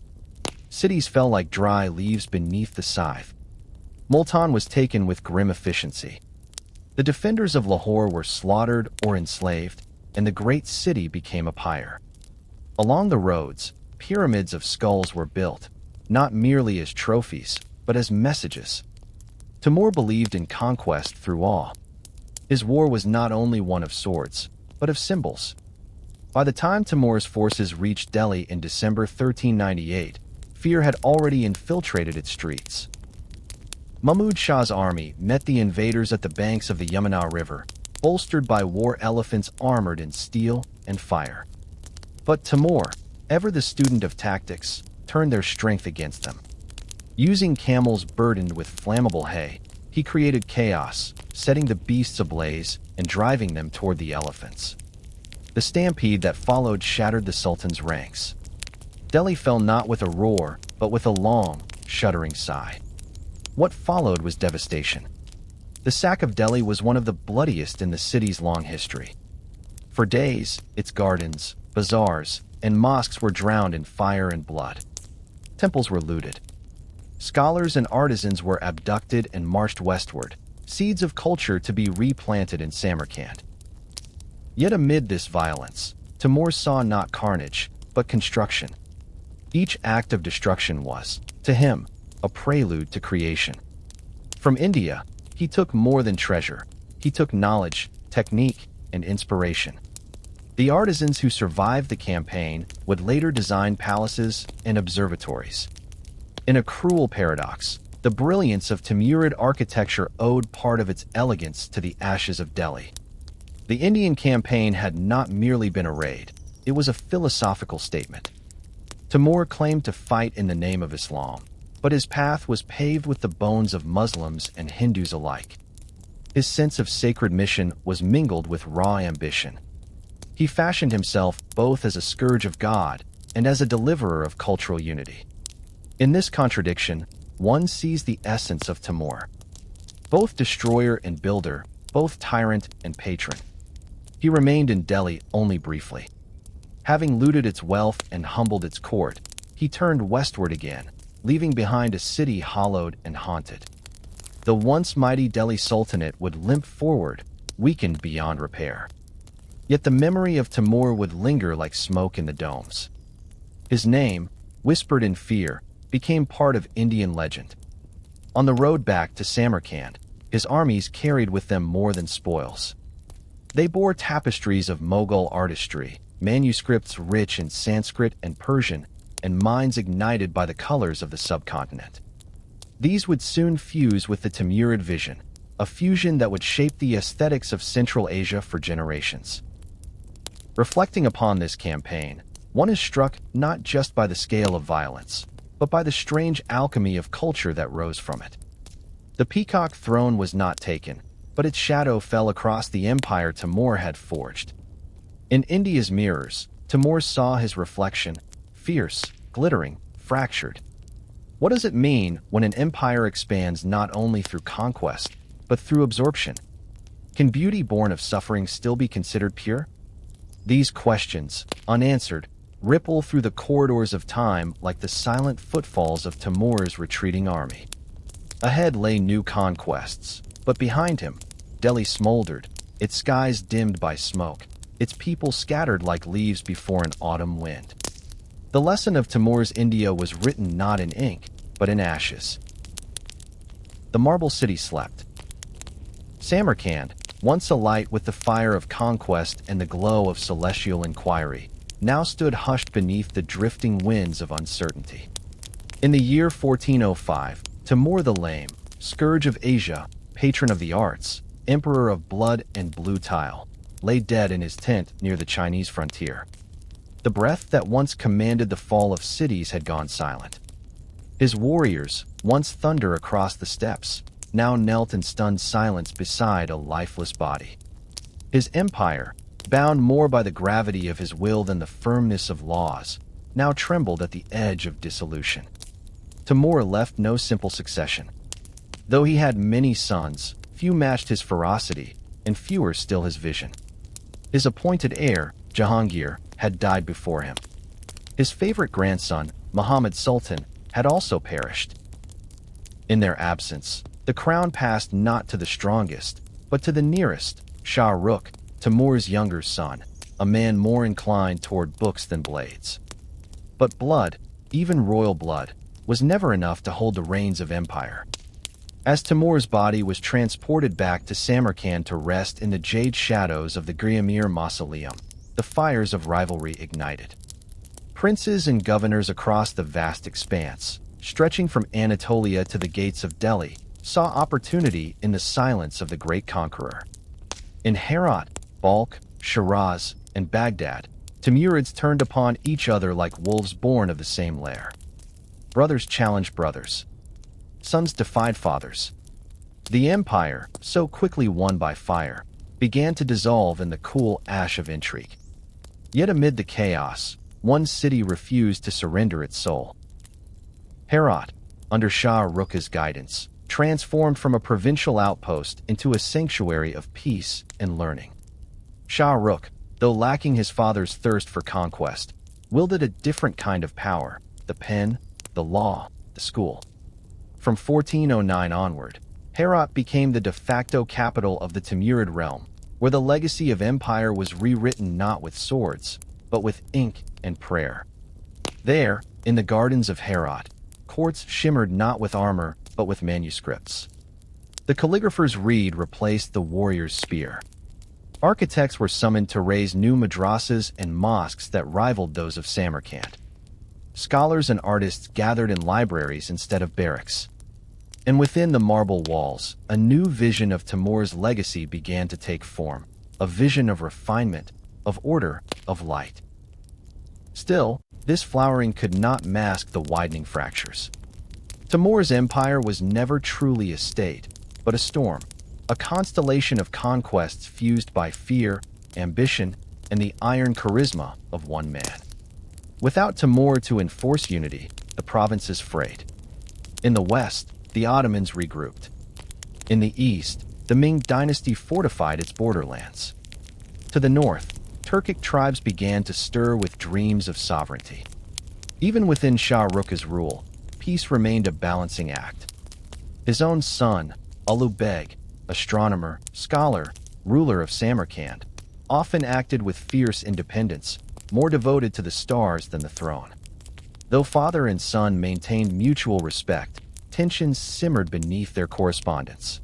Cities fell like dry leaves beneath the scythe. Multan was taken with grim efficiency. The defenders of Lahore were slaughtered or enslaved, and the great city became a pyre. Along the roads, pyramids of skulls were built, not merely as trophies, but as messages. Timur believed in conquest through awe. His war was not only one of swords, but of symbols. By the time Timur's forces reached Delhi in December 1398, fear had already infiltrated its streets. Mahmud Shah's army met the invaders at the banks of the Yamuna River, bolstered by war elephants armored in steel and fire. But Timur, ever the student of tactics, turned their strength against them. Using camels burdened with flammable hay, he created chaos, setting the beasts ablaze and driving them toward the elephants. The stampede that followed shattered the Sultan's ranks. Delhi fell not with a roar, but with a long, shuddering sigh. What followed was devastation. The sack of Delhi was one of the bloodiest in the city's long history. For days, its gardens, bazaars, and mosques were drowned in fire and blood. Temples were looted. Scholars and artisans were abducted and marched westward, seeds of culture to be replanted in Samarkand. Yet amid this violence, Timur saw not carnage, but construction. Each act of destruction was, to him, a prelude to creation. From India, he took more than treasure. He took knowledge, technique, and inspiration. The artisans who survived the campaign would later design palaces and observatories. In a cruel paradox, the brilliance of Timurid architecture owed part of its elegance to the ashes of Delhi. The Indian campaign had not merely been a raid, it was a philosophical statement. Timur claimed to fight in the name of Islam, but his path was paved with the bones of Muslims and Hindus alike. His sense of sacred mission was mingled with raw ambition. He fashioned himself both as a scourge of God and as a deliverer of cultural unity. In this contradiction, one sees the essence of Timur. Both destroyer and builder, both tyrant and patron. He remained in Delhi only briefly. Having looted its wealth and humbled its court, he turned westward again, leaving behind a city hollowed and haunted. The once mighty Delhi Sultanate would limp forward, weakened beyond repair. Yet the memory of Timur would linger like smoke in the domes. His name, whispered in fear, became part of Indian legend. On the road back to Samarkand, his armies carried with them more than spoils. They bore tapestries of Mughal artistry, manuscripts rich in Sanskrit and Persian, and minds ignited by the colors of the subcontinent. These would soon fuse with the Timurid vision, a fusion that would shape the aesthetics of Central Asia for generations. Reflecting upon this campaign, one is struck not just by the scale of violence, but by the strange alchemy of culture that rose from it. The peacock throne was not taken, but its shadow fell across the empire Timur had forged. In India's mirrors, Timur saw his reflection, fierce, glittering, fractured. What does it mean when an empire expands not only through conquest, but through absorption? Can beauty born of suffering still be considered pure? These questions, unanswered, ripple through the corridors of time like the silent footfalls of Timur's retreating army. Ahead lay new conquests, but behind him, Delhi smoldered, its skies dimmed by smoke, its people scattered like leaves before an autumn wind. The lesson of Timur's India was written not in ink, but in ashes. The marble city slept. Samarkand, once alight with the fire of conquest and the glow of celestial inquiry, now stood hushed beneath the drifting winds of uncertainty. In the year 1405, Timur the Lame, scourge of Asia, patron of the arts, emperor of blood and blue tile, lay dead in his tent near the Chinese frontier. The breath that once commanded the fall of cities had gone silent. His warriors, once thunder across the steppes, now knelt in stunned silence beside a lifeless body. His empire, bound more by the gravity of his will than the firmness of laws, now trembled at the edge of dissolution. Timur left no simple succession. Though he had many sons, Few matched his ferocity, and fewer still his vision. His appointed heir, Jahangir, had died before him. His favorite grandson, Muhammad Sultan, had also perished. In their absence, the crown passed not to the strongest, but to the nearest, Shah Rukh, Timur's younger son, a man more inclined toward books than blades. But blood, even royal blood, was never enough to hold the reins of empire. As Timur's body was transported back to Samarkand to rest in the jade shadows of the Griamir mausoleum, the fires of rivalry ignited. Princes and governors across the vast expanse, stretching from Anatolia to the gates of Delhi, saw opportunity in the silence of the great conqueror. In Herat, Balkh, Shiraz, and Baghdad, Timurids turned upon each other like wolves born of the same lair. Brothers challenged brothers. Sons defied fathers. The empire, so quickly won by fire, began to dissolve in the cool ash of intrigue. Yet amid the chaos, one city refused to surrender its soul. Herat, under Shah Rukh's guidance, transformed from a provincial outpost into a sanctuary of peace and learning. Shah Rukh, though lacking his father's thirst for conquest, wielded a different kind of power: the pen, the law, the school. From 1409 onward, Herat became the de facto capital of the Timurid realm, where the legacy of empire was rewritten not with swords, but with ink and prayer. There, in the gardens of Herat, courts shimmered not with armor, but with manuscripts. The calligrapher's reed replaced the warrior's spear. Architects were summoned to raise new madrasas and mosques that rivaled those of Samarkand. Scholars and artists gathered in libraries instead of barracks. And within the marble walls, a new vision of Timur's legacy began to take form, a vision of refinement, of order, of light. Still, this flowering could not mask the widening fractures. Timur's empire was never truly a state, but a storm, a constellation of conquests fused by fear, ambition, and the iron charisma of one man. Without Timur to enforce unity, the provinces frayed. In the west, the Ottomans regrouped. In the east, the Ming dynasty fortified its borderlands. To the north, Turkic tribes began to stir with dreams of sovereignty. Even within Shah Rukh's rule, peace remained a balancing act. His own son, Ulu Beg, astronomer, scholar, ruler of Samarkand, often acted with fierce independence, more devoted to the stars than the throne. Though father and son maintained mutual respect, tensions simmered beneath their correspondence.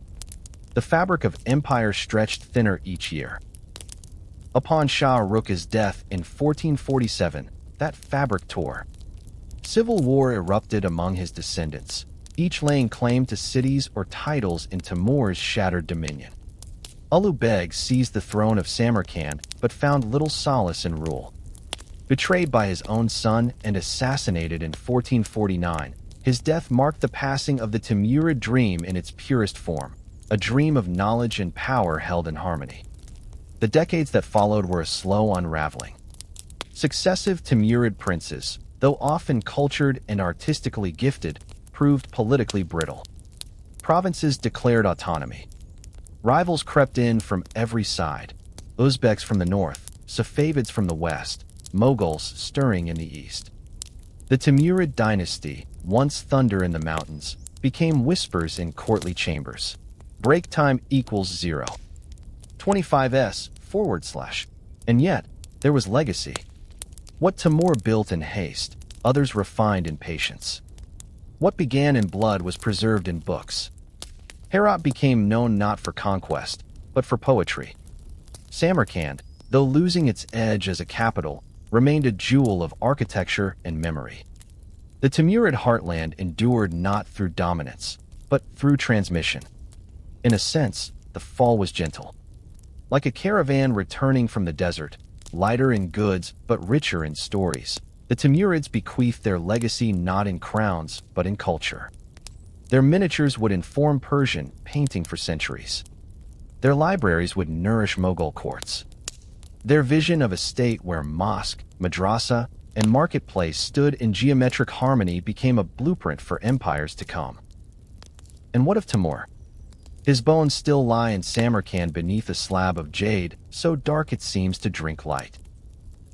The fabric of empire stretched thinner each year. Upon Shah Rukh's death in 1447, that fabric tore. Civil war erupted among his descendants, each laying claim to cities or titles in Timur's shattered dominion. Ulu Beg seized the throne of Samarkand but found little solace in rule. Betrayed by his own son and assassinated in 1449, his death marked the passing of the Timurid dream in its purest form, a dream of knowledge and power held in harmony. The decades that followed were a slow unraveling. Successive Timurid princes, though often cultured and artistically gifted, proved politically brittle. Provinces declared autonomy. Rivals crept in from every side: Uzbeks from the north, Safavids from the west, Mughals stirring in the east. The Timurid dynasty, once thunder in the mountains, became whispers in courtly chambers. Break time equals 0. 25s /. And yet, there was legacy. What Timur built in haste, others refined in patience. What began in blood was preserved in books. Herat became known not for conquest, but for poetry. Samarkand, though losing its edge as a capital, remained a jewel of architecture and memory. The Timurid heartland endured not through dominance, but through transmission. In a sense, the fall was gentle. Like a caravan returning from the desert, lighter in goods but richer in stories, the Timurids bequeathed their legacy not in crowns but in culture. Their miniatures would inform Persian painting for centuries. Their libraries would nourish Mughal courts. Their vision of a state where mosque, madrasa, and marketplace stood in geometric harmony became a blueprint for empires to come. And what of Timur? His bones still lie in Samarkand beneath a slab of jade, so dark it seems to drink light.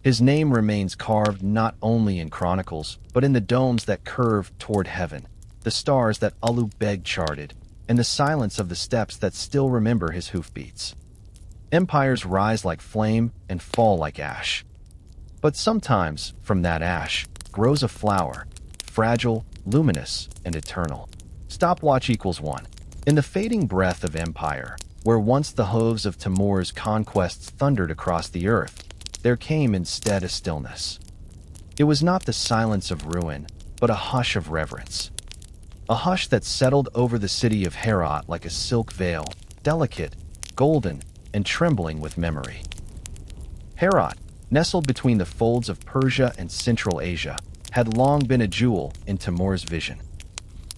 His name remains carved not only in chronicles, but in the domes that curve toward heaven, the stars that Ulu Beg charted, and the silence of the steppes that still remember his hoofbeats. Empires rise like flame and fall like ash. But sometimes, from that ash, grows a flower, fragile, luminous, and eternal. Stopwatch equals 1. In the fading breath of empire, where once the hooves of Timur's conquests thundered across the earth, there came instead a stillness. It was not the silence of ruin, but a hush of reverence. A hush that settled over the city of Herat like a silk veil, delicate, golden, and trembling with memory. Herat, nestled between the folds of Persia and Central Asia, had long been a jewel in Timur's vision.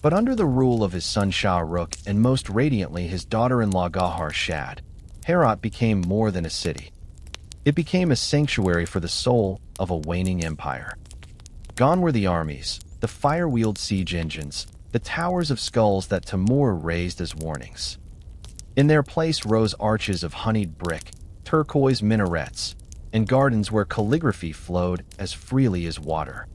But under the rule of his son Shah Rukh and most radiantly his daughter-in-law Gahar Shad, Herat became more than a city. It became a sanctuary for the soul of a waning empire. Gone were the armies, the fire-wheeled siege engines, the towers of skulls that Timur raised as warnings. In their place rose arches of honeyed brick, turquoise minarets, and gardens where calligraphy flowed as freely as water.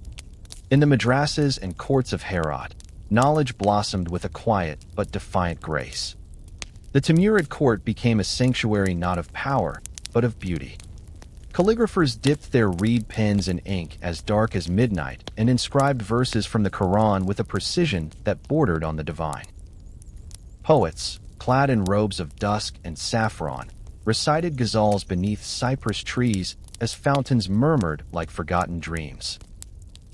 In the madrasas and courts of Herat, knowledge blossomed with a quiet but defiant grace. The Timurid court became a sanctuary not of power, but of beauty. Calligraphers dipped their reed pens in ink as dark as midnight and inscribed verses from the Quran with a precision that bordered on the divine. Poets, clad in robes of dusk and saffron, recited ghazals beneath cypress trees as fountains murmured like forgotten dreams.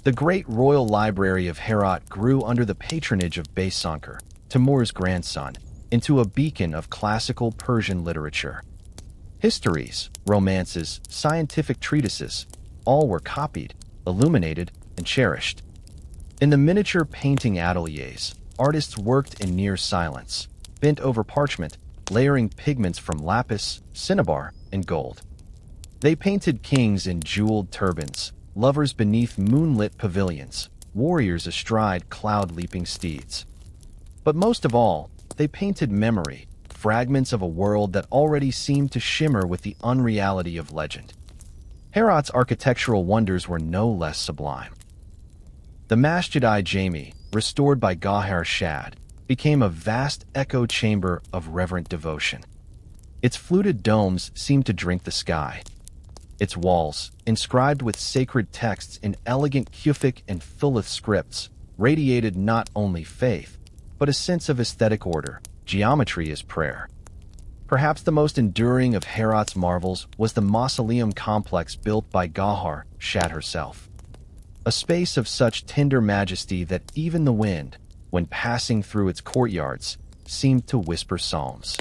The great royal library of Herat grew under the patronage of Baysankar, Timur's grandson, into a beacon of classical Persian literature. Histories, romances, scientific treatises, all were copied, illuminated, and cherished. In the miniature painting ateliers, artists worked in near silence, bent over parchment, layering pigments from lapis, cinnabar, and gold. They painted kings in jeweled turbans, lovers beneath moonlit pavilions, warriors astride cloud-leaping steeds. But most of all, they painted memory, fragments of a world that already seemed to shimmer with the unreality of legend. Herat's architectural wonders were no less sublime. The Masjid-i-Jami, restored by Gahar Shad, became a vast echo chamber of reverent devotion. Its fluted domes seemed to drink the sky. Its walls, inscribed with sacred texts in elegant Kufic and Thuluth scripts, radiated not only faith, but a sense of aesthetic order, geometry as prayer. Perhaps the most enduring of Herat's marvels was the mausoleum complex built by Gahar Shad herself. A space of such tender majesty that even the wind, when passing through its courtyards, seemed to whisper psalms.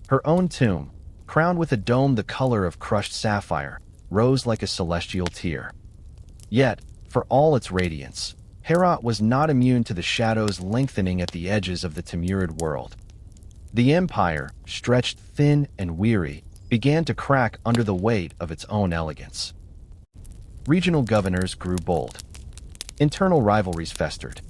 Her own tomb, crowned with a dome the color of crushed sapphire, rose like a celestial tear. Yet, for all its radiance, Herat was not immune to the shadows lengthening at the edges of the Timurid world. The empire, stretched thin and weary, began to crack under the weight of its own elegance. Regional governors grew bold. Internal rivalries festered.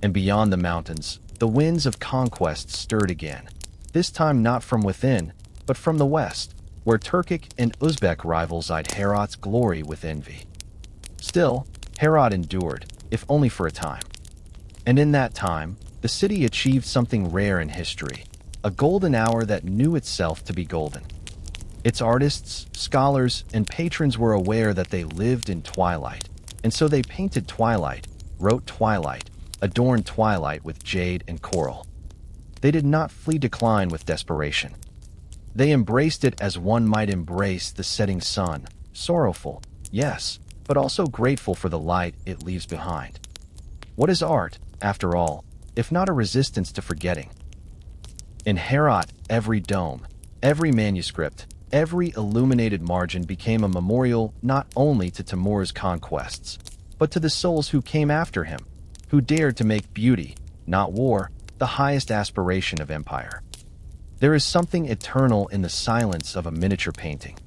And beyond the mountains, the winds of conquest stirred again, this time not from within, but from the west, where Turkic and Uzbek rivals eyed Herat's glory with envy. Still, Herat endured, if only for a time. And in that time, the city achieved something rare in history, a golden hour that knew itself to be golden. Its artists, scholars, and patrons were aware that they lived in twilight, and so they painted twilight, wrote twilight, adorned twilight with jade and coral. They did not flee decline with desperation. They embraced it as one might embrace the setting sun, sorrowful, yes, but also grateful for the light it leaves behind. What is art, after all, if not a resistance to forgetting? In Herat, every dome, every manuscript, every illuminated margin became a memorial not only to Timur's conquests, but to the souls who came after him, who dared to make beauty, not war, the highest aspiration of empire. There is something eternal in the silence of a miniature painting.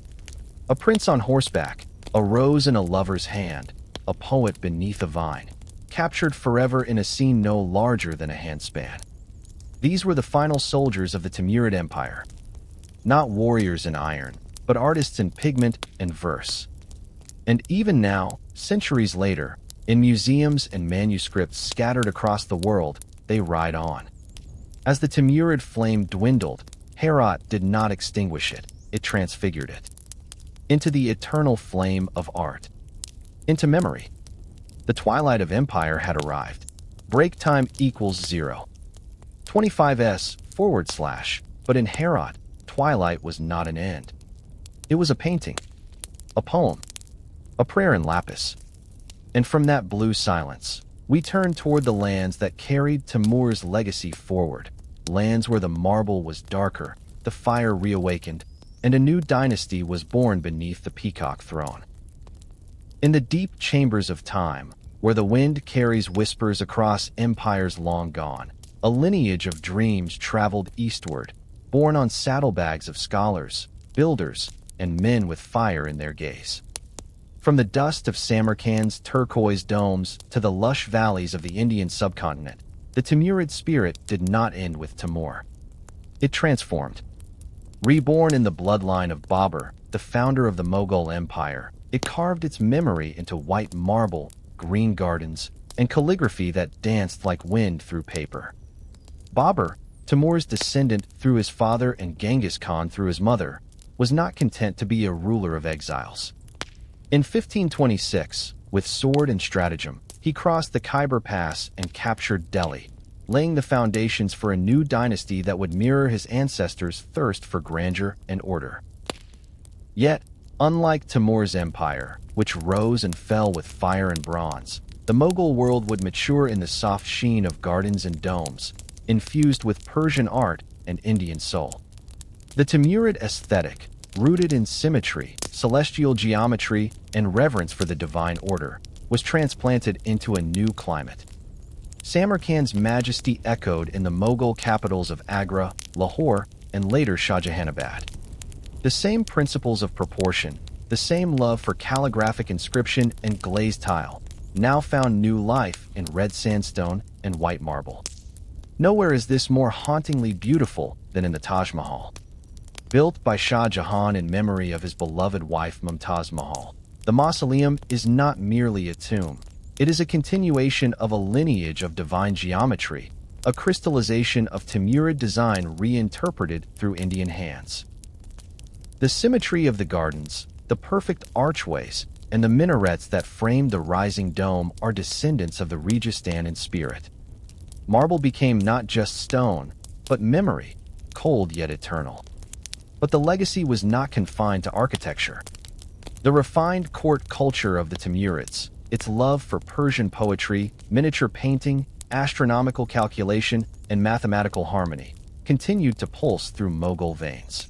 A prince on horseback, a rose in a lover's hand, a poet beneath a vine, captured forever in a scene no larger than a handspan. These were the final soldiers of the Timurid Empire. Not warriors in iron, but artists in pigment and verse. And even now, centuries later, in museums and manuscripts scattered across the world, they ride on. As the Timurid flame dwindled, Herat did not extinguish it, it transfigured it. Into the eternal flame of art. Into memory. The twilight of empire had arrived. Break time equals 0. 25s/, but in Herat, twilight was not an end. It was a painting, a poem, a prayer in lapis. And from that blue silence, we turned toward the lands that carried Timur's legacy forward, lands where the marble was darker, the fire reawakened, and a new dynasty was born beneath the peacock throne. In the deep chambers of time, where the wind carries whispers across empires long gone, a lineage of dreams traveled eastward, born on saddlebags of scholars, builders, and men with fire in their gaze. From the dust of Samarkand's turquoise domes to the lush valleys of the Indian subcontinent, the Timurid spirit did not end with Timur. It transformed. Reborn in the bloodline of Babur, the founder of the Mughal Empire, it carved its memory into white marble, green gardens, and calligraphy that danced like wind through paper. Babur, Timur's descendant through his father and Genghis Khan through his mother, was not content to be a ruler of exiles. In 1526, with sword and stratagem, he crossed the Khyber Pass and captured Delhi, laying the foundations for a new dynasty that would mirror his ancestors' thirst for grandeur and order. Yet, unlike Timur's empire, which rose and fell with fire and bronze, the Mughal world would mature in the soft sheen of gardens and domes, infused with Persian art and Indian soul. The Timurid aesthetic, rooted in symmetry, celestial geometry, and reverence for the divine order, was transplanted into a new climate. Samarkand's majesty echoed in the Mughal capitals of Agra, Lahore, and later Shahjahanabad. The same principles of proportion, the same love for calligraphic inscription and glazed tile, now found new life in red sandstone and white marble. Nowhere is this more hauntingly beautiful than in the Taj Mahal. Built by Shah Jahan in memory of his beloved wife Mumtaz Mahal, the mausoleum is not merely a tomb. It is a continuation of a lineage of divine geometry, a crystallization of Timurid design reinterpreted through Indian hands. The symmetry of the gardens, the perfect archways, and the minarets that frame the rising dome are descendants of the Rajasthan in spirit. Marble became not just stone, but memory, cold yet eternal. But the legacy was not confined to architecture. The refined court culture of the Timurids, its love for Persian poetry, miniature painting, astronomical calculation, and mathematical harmony, continued to pulse through Mughal veins.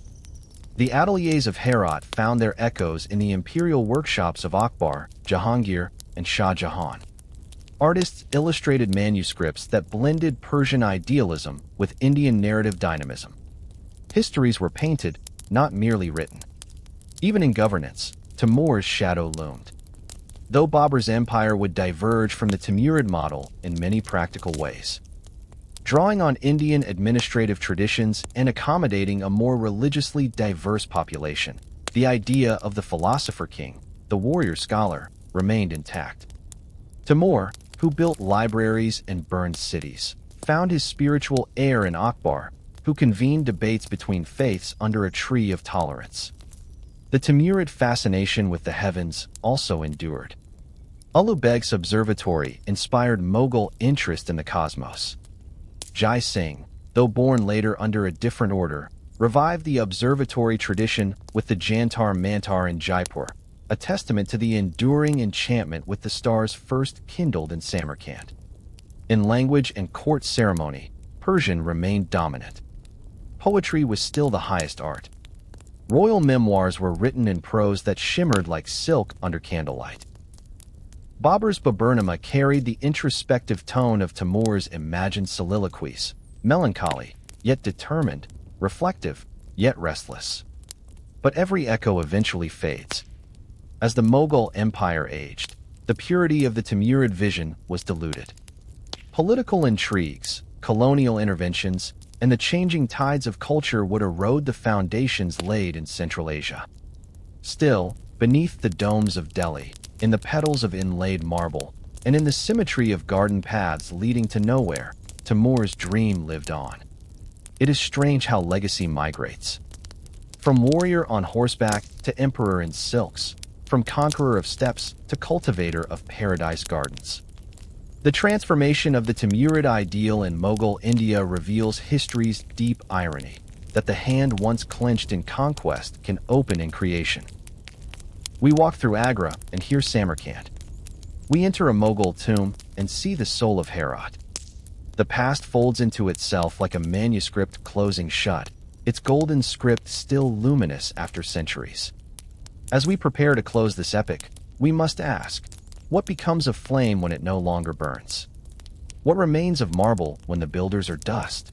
The ateliers of Herat found their echoes in the imperial workshops of Akbar, Jahangir, and Shah Jahan. Artists illustrated manuscripts that blended Persian idealism with Indian narrative dynamism. Histories were painted, not merely written. Even in governance, Timur's shadow loomed. Though Babur's empire would diverge from the Timurid model in many practical ways. Drawing on Indian administrative traditions and accommodating a more religiously diverse population, the idea of the philosopher king, the warrior scholar, remained intact. Timur, who built libraries and burned cities, found his spiritual heir in Akbar, who convened debates between faiths under a tree of tolerance. The Timurid fascination with the heavens also endured. Ulu Beg's observatory inspired Mughal interest in the cosmos. Jai Singh, though born later under a different order, revived the observatory tradition with the Jantar Mantar in Jaipur, a testament to the enduring enchantment with the stars first kindled in Samarkand. In language and court ceremony, Persian remained dominant. Poetry was still the highest art. Royal memoirs were written in prose that shimmered like silk under candlelight. Babur's Baburnama carried the introspective tone of Timur's imagined soliloquies, melancholy, yet determined, reflective, yet restless. But every echo eventually fades. As the Mughal Empire aged, the purity of the Timurid vision was diluted. Political intrigues, colonial interventions, and the changing tides of culture would erode the foundations laid in Central Asia. Still, beneath the domes of Delhi, in the petals of inlaid marble, and in the symmetry of garden paths leading to nowhere, Timur's dream lived on. It is strange how legacy migrates. From warrior on horseback to emperor in silks, from conqueror of steppes to cultivator of paradise gardens. The transformation of the Timurid ideal in Mughal India reveals history's deep irony, that the hand once clenched in conquest can open in creation. We walk through Agra and hear Samarkand. We enter a Mughal tomb and see the soul of Herat. The past folds into itself like a manuscript closing shut, its golden script still luminous after centuries. As we prepare to close this epic, we must ask, what becomes of flame when it no longer burns? What remains of marble when the builders are dust?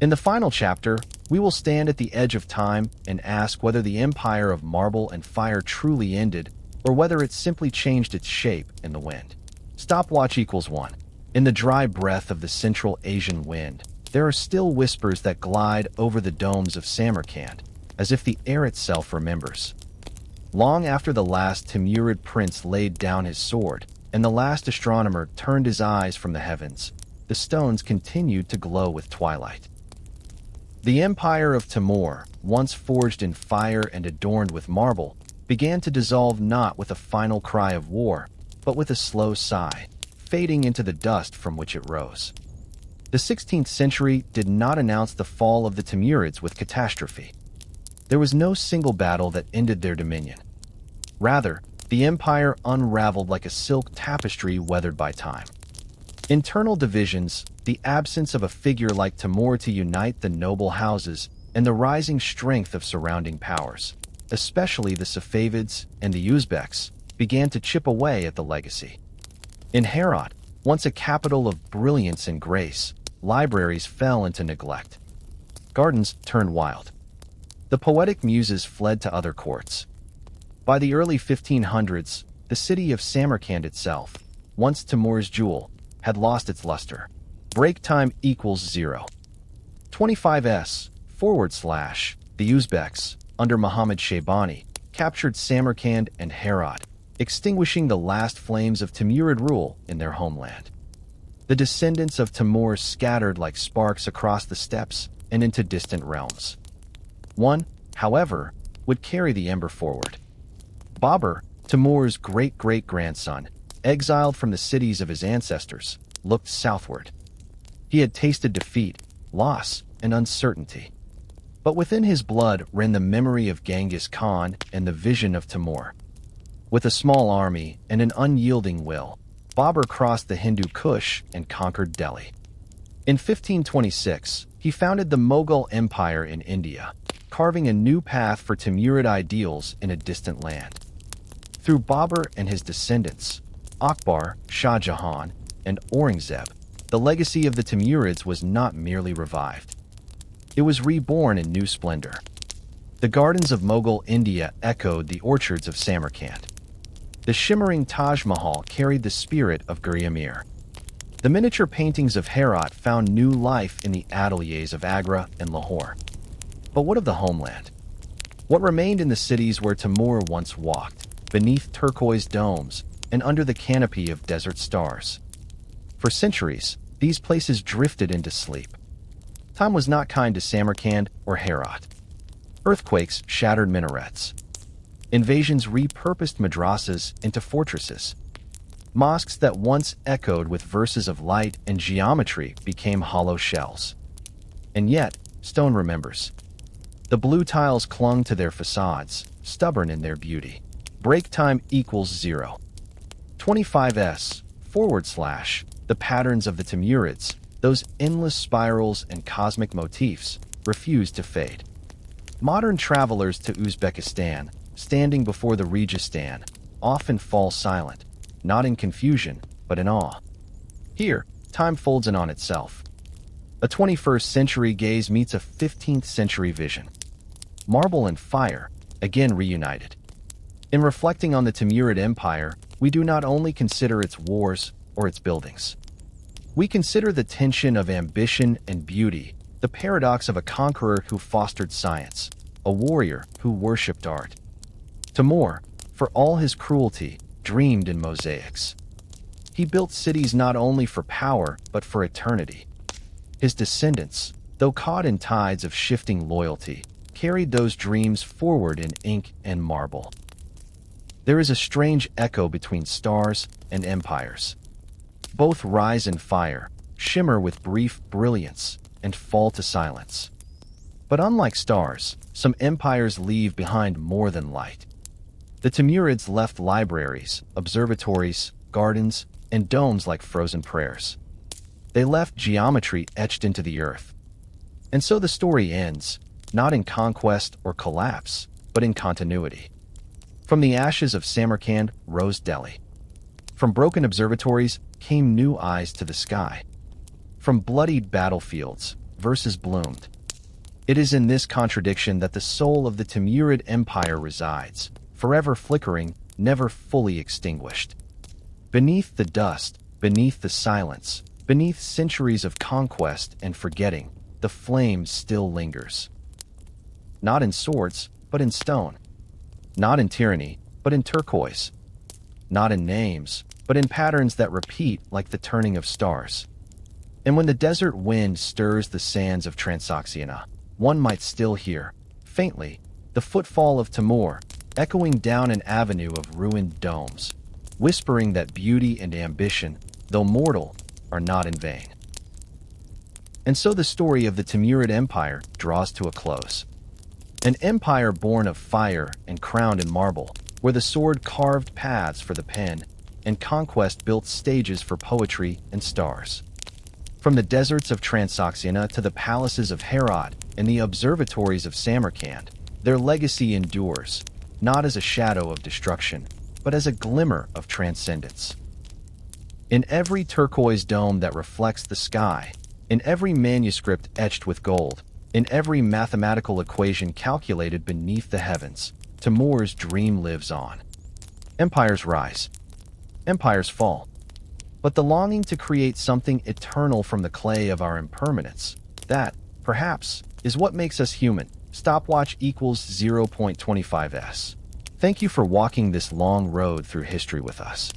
In the final chapter, we will stand at the edge of time and ask whether the empire of marble and fire truly ended, or whether it simply changed its shape in the wind. Stopwatch equals 1. In the dry breath of the Central Asian wind, there are still whispers that glide over the domes of Samarkand, as if the air itself remembers. Long after the last Timurid prince laid down his sword, and the last astronomer turned his eyes from the heavens, the stones continued to glow with twilight. The empire of Timur, once forged in fire and adorned with marble, began to dissolve not with a final cry of war, but with a slow sigh, fading into the dust from which it rose. The 16th century did not announce the fall of the Timurids with catastrophe. There was no single battle that ended their dominion. Rather, the empire unraveled like a silk tapestry weathered by time. Internal divisions, the absence of a figure like Timur to unite the noble houses, and the rising strength of surrounding powers, especially the Safavids and the Uzbeks, began to chip away at the legacy. In Herat, once a capital of brilliance and grace, libraries fell into neglect. Gardens turned wild. The poetic muses fled to other courts. By the early 1500s, the city of Samarkand itself, once Timur's jewel, had lost its luster. Break time equals 0. 25s, / the Uzbeks, under Muhammad Shaybani, captured Samarkand and Herat, extinguishing the last flames of Timurid rule in their homeland. The descendants of Timur scattered like sparks across the steppes and into distant realms. One, however, would carry the ember forward. Babur, Timur's great-great-grandson, exiled from the cities of his ancestors, looked southward. He had tasted defeat, loss, and uncertainty. But within his blood ran the memory of Genghis Khan and the vision of Timur. With a small army and an unyielding will, Babur crossed the Hindu Kush and conquered Delhi. In 1526, he founded the Mughal Empire in India, carving a new path for Timurid ideals in a distant land. Through Babur and his descendants, Akbar, Shah Jahan, and Aurangzeb, the legacy of the Timurids was not merely revived. It was reborn in new splendor. The gardens of Mughal India echoed the orchards of Samarkand. The shimmering Taj Mahal carried the spirit of Guri-Amir. The miniature paintings of Herat found new life in the ateliers of Agra and Lahore. But what of the homeland? What remained in the cities where Timur once walked, beneath turquoise domes and under the canopy of desert stars? For centuries, these places drifted into sleep. Time was not kind to Samarkand or Herat. Earthquakes shattered minarets. Invasions repurposed madrasas into fortresses. Mosques that once echoed with verses of light and geometry became hollow shells. And yet, stone remembers. The blue tiles clung to their facades, stubborn in their beauty. Break time equals 0. 25s, / the patterns of the Timurids, those endless spirals and cosmic motifs, refused to fade. Modern travelers to Uzbekistan, standing before the Registan, often fall silent, not in confusion, but in awe. Here, time folds in on itself. A 21st century gaze meets a 15th century vision. Marble and fire, again reunited. In reflecting on the Timurid Empire, we do not only consider its wars or its buildings. We consider the tension of ambition and beauty, the the paradox of a conqueror who fostered science, a warrior who worshipped art. Timur, for all his cruelty, dreamed in mosaics. He built cities not only for power but for eternity. His descendants, though caught in tides of shifting loyalty, carried those dreams forward in ink and marble. There is a strange echo between stars and empires. Both rise in fire, shimmer with brief brilliance, and fall to silence. But unlike stars, some empires leave behind more than light. The Timurids left libraries, observatories, gardens, and domes like frozen prayers. They left geometry etched into the earth. And so the story ends, not in conquest or collapse, but in continuity. From the ashes of Samarkand rose Delhi. From broken observatories came new eyes to the sky. From bloodied battlefields, verses bloomed. It is in this contradiction that the soul of the Timurid Empire resides, forever flickering, never fully extinguished. Beneath the dust, beneath the silence, beneath centuries of conquest and forgetting, the flame still lingers. Not in swords, but in stone. Not in tyranny, but in turquoise. Not in names, but in patterns that repeat like the turning of stars. And when the desert wind stirs the sands of Transoxiana, one might still hear, faintly, the footfall of Timur, echoing down an avenue of ruined domes, whispering that beauty and ambition, though mortal, are not in vain. And so the story of the Timurid Empire draws to a close. An empire born of fire and crowned in marble, where the sword carved paths for the pen, and conquest built stages for poetry and stars. From the deserts of Transoxiana to the palaces of Herat and the observatories of Samarkand, their legacy endures, not as a shadow of destruction, but as a glimmer of transcendence. In every turquoise dome that reflects the sky, in every manuscript etched with gold, in every mathematical equation calculated beneath the heavens, Timur's dream lives on. Empires rise. Empires fall. But the longing to create something eternal from the clay of our impermanence, that, perhaps, is what makes us human. Stopwatch equals 0.25s. Thank you for walking this long road through history with us.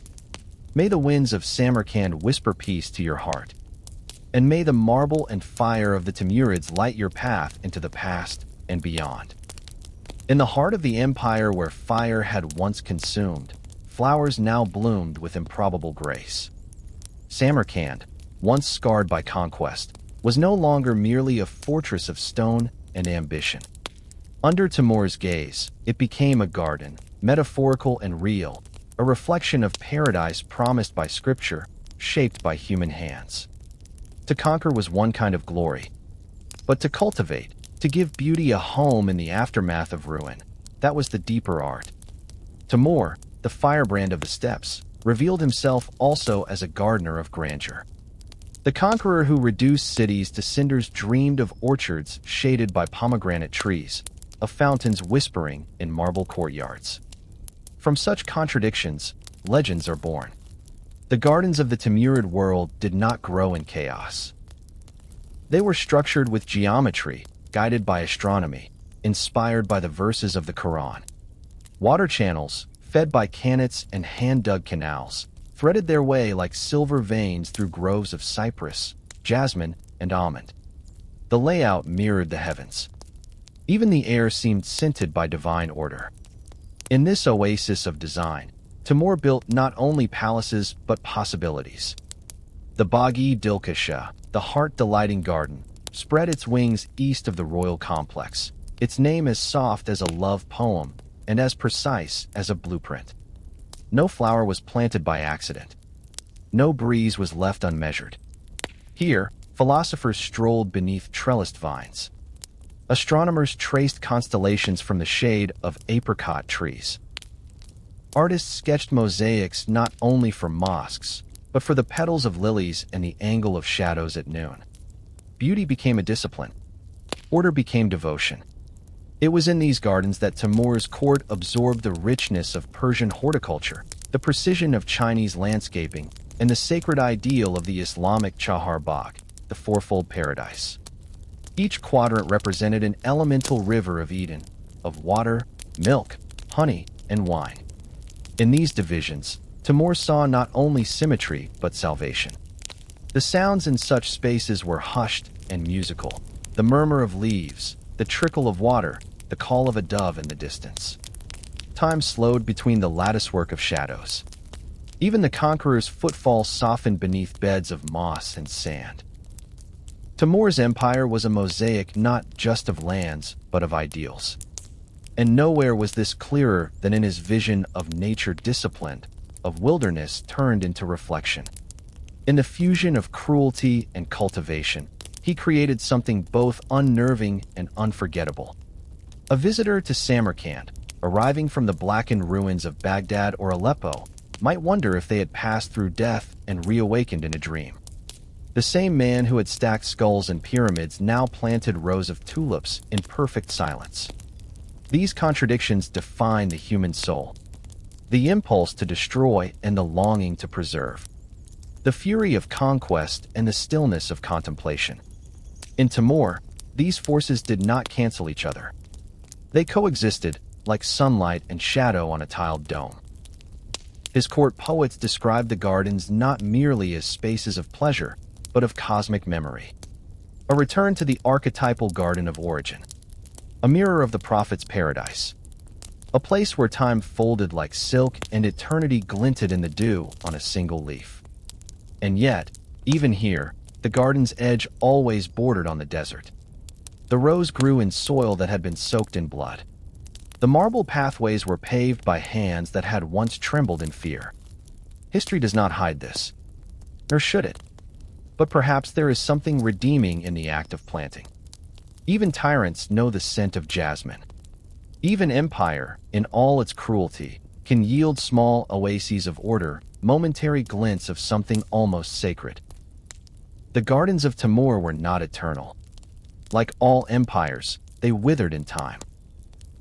May the winds of Samarkand whisper peace to your heart. And may the marble and fire of the Timurids light your path into the past and beyond. In the heart of the empire where fire had once consumed, flowers now bloomed with improbable grace. Samarkand, once scarred by conquest, was no longer merely a fortress of stone and ambition. Under Timur's gaze, it became a garden, metaphorical and real, a reflection of paradise promised by scripture, shaped by human hands. To conquer was one kind of glory, but to cultivate, to give beauty a home in the aftermath of ruin, that was the deeper art. Timur, the firebrand of the steppes, revealed himself also as a gardener of grandeur. The conqueror who reduced cities to cinders dreamed of orchards shaded by pomegranate trees, of fountains whispering in marble courtyards. From such contradictions, legends are born. The gardens of the Timurid world did not grow in chaos. They were structured with geometry, guided by astronomy, inspired by the verses of the Quran. Water channels, fed by canets and hand-dug canals, threaded their way like silver veins through groves of cypress, jasmine, and almond. The layout mirrored the heavens. Even the air seemed scented by divine order. In this oasis of design, Timur built not only palaces but possibilities. The Bagi Dilkasha, the heart-delighting garden, spread its wings east of the royal complex, its name as soft as a love poem and as precise as a blueprint. No flower was planted by accident. No breeze was left unmeasured. Here, philosophers strolled beneath trellised vines. Astronomers traced constellations from the shade of apricot trees. Artists sketched mosaics not only for mosques, but for the petals of lilies and the angle of shadows at noon. Beauty became a discipline. Order became devotion. It was in these gardens that Timur's court absorbed the richness of Persian horticulture, the precision of Chinese landscaping, and the sacred ideal of the Islamic Chahar Bagh, the fourfold paradise. Each quadrant represented an elemental river of Eden, of water, milk, honey, and wine. In these divisions, Timur saw not only symmetry but salvation. The sounds in such spaces were hushed and musical. The murmur of leaves, the trickle of water, the call of a dove in the distance. Time slowed between the latticework of shadows. Even the conqueror's footfall softened beneath beds of moss and sand. Timur's empire was a mosaic not just of lands, but of ideals. And nowhere was this clearer than in his vision of nature disciplined, of wilderness turned into reflection. In the fusion of cruelty and cultivation, he created something both unnerving and unforgettable. A visitor to Samarkand, arriving from the blackened ruins of Baghdad or Aleppo, might wonder if they had passed through death and reawakened in a dream. The same man who had stacked skulls and pyramids now planted rows of tulips in perfect silence. These contradictions define the human soul. The impulse to destroy and the longing to preserve. The fury of conquest and the stillness of contemplation. In Timur, these forces did not cancel each other. They coexisted, like sunlight and shadow on a tiled dome. His court poets described the gardens not merely as spaces of pleasure, but of cosmic memory. A return to the archetypal garden of origin. A mirror of the prophet's paradise. A place where time folded like silk and eternity glinted in the dew on a single leaf. And yet, even here, the garden's edge always bordered on the desert. The rose grew in soil that had been soaked in blood. The marble pathways were paved by hands that had once trembled in fear. History does not hide this, nor should it. But perhaps there is something redeeming in the act of planting. Even tyrants know the scent of jasmine. Even empire, in all its cruelty, can yield small oases of order, momentary glints of something almost sacred. The gardens of Timur were not eternal. Like all empires, they withered in time.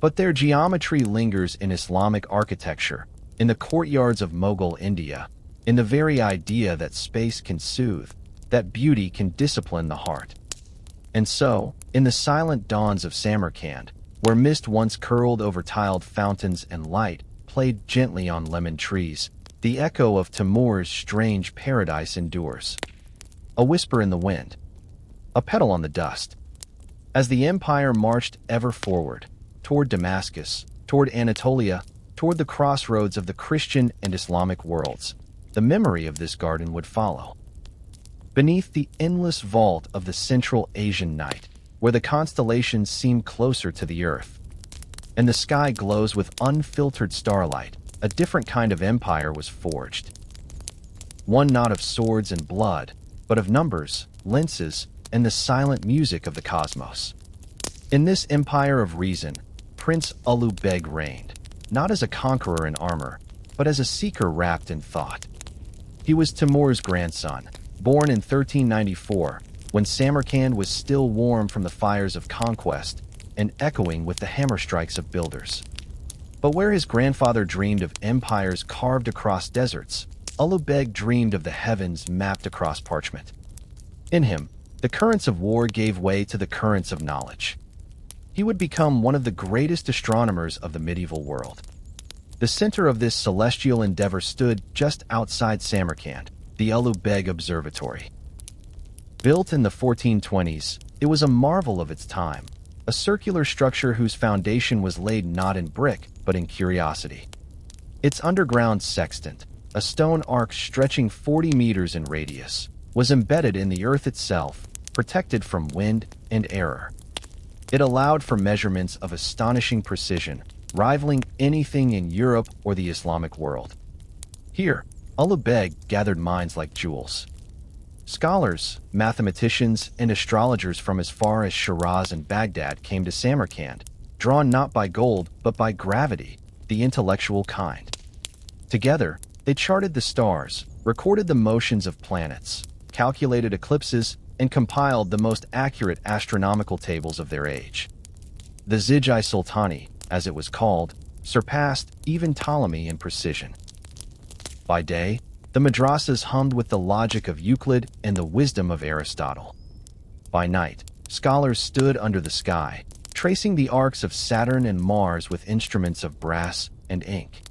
But their geometry lingers in Islamic architecture, in the courtyards of Mughal India, in the very idea that space can soothe, that beauty can discipline the heart. And so, in the silent dawns of Samarkand, where mist once curled over tiled fountains and light played gently on lemon trees, the echo of Timur's strange paradise endures. A whisper in the wind, a petal on the dust. As the empire marched ever forward, toward Damascus, toward Anatolia, toward the crossroads of the Christian and Islamic worlds, the memory of this garden would follow. Beneath the endless vault of the Central Asian night, where the constellations seem closer to the earth, and the sky glows with unfiltered starlight, a different kind of empire was forged. One not of swords and blood, but of numbers, lenses, and the silent music of the cosmos. In this empire of reason, Prince Ulu Beg reigned, not as a conqueror in armor, but as a seeker wrapped in thought. He was Timur's grandson, born in 1394, when Samarkand was still warm from the fires of conquest and echoing with the hammer strikes of builders. But where his grandfather dreamed of empires carved across deserts, Ulu Beg dreamed of the heavens mapped across parchment. In him, the currents of war gave way to the currents of knowledge. He would become one of the greatest astronomers of the medieval world. The center of this celestial endeavor stood just outside Samarkand, the Ulu Beg Observatory. Built in the 1420s, it was a marvel of its time, a circular structure whose foundation was laid not in brick, but in curiosity. Its underground sextant, a stone arch stretching 40 meters in radius, was embedded in the earth itself, protected from wind and error. It allowed for measurements of astonishing precision, rivaling anything in Europe or the Islamic world. Here, Ulu Beg gathered minds like jewels. Scholars, mathematicians, and astrologers from as far as Shiraz and Baghdad came to Samarkand, drawn not by gold but by gravity, the intellectual kind. Together, they charted the stars, recorded the motions of planets, calculated eclipses, and compiled the most accurate astronomical tables of their age. The Zij-i-Sultani, as it was called, surpassed even Ptolemy in precision. By day, the madrasas hummed with the logic of Euclid and the wisdom of Aristotle. By night, scholars stood under the sky, tracing the arcs of Saturn and Mars with instruments of brass and ink.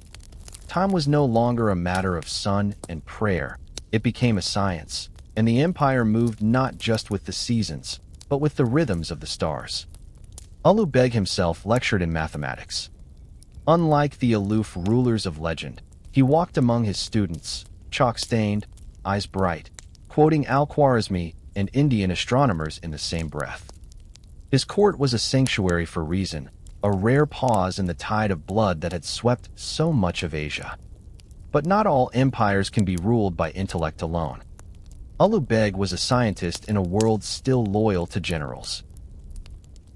Time was no longer a matter of sun and prayer. It became a science, and the empire moved not just with the seasons, but with the rhythms of the stars. Ulu Beg himself lectured in mathematics. Unlike the aloof rulers of legend, he walked among his students, chalk-stained, eyes bright, quoting Al-Khwarizmi and Indian astronomers in the same breath. His court was a sanctuary for reason, a rare pause in the tide of blood that had swept so much of Asia. But not all empires can be ruled by intellect alone. Ulu Beg was a scientist in a world still loyal to generals.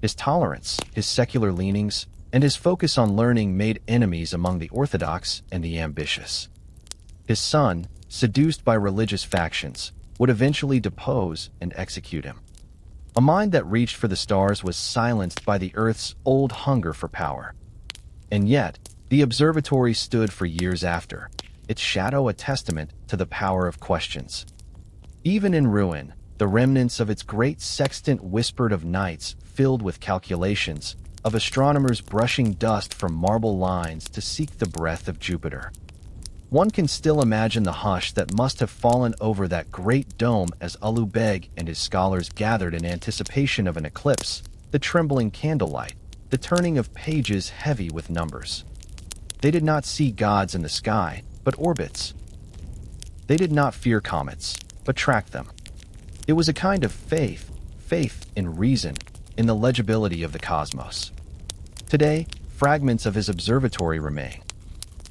His tolerance, his secular leanings, and his focus on learning made enemies among the orthodox and the ambitious. His son, seduced by religious factions, would eventually depose and execute him. A mind that reached for the stars was silenced by the Earth's old hunger for power. And yet, the observatory stood for years after, its shadow a testament to the power of questions. Even in ruin, the remnants of its great sextant whispered of nights filled with calculations, of astronomers brushing dust from marble lines to seek the breath of Jupiter. One can still imagine the hush that must have fallen over that great dome as Ulu Beg and his scholars gathered in anticipation of an eclipse, the trembling candlelight, the turning of pages heavy with numbers. They did not see gods in the sky, but orbits. They did not fear comets, but tracked them. It was a kind of faith in reason, in the legibility of the cosmos. Today, fragments of his observatory remain.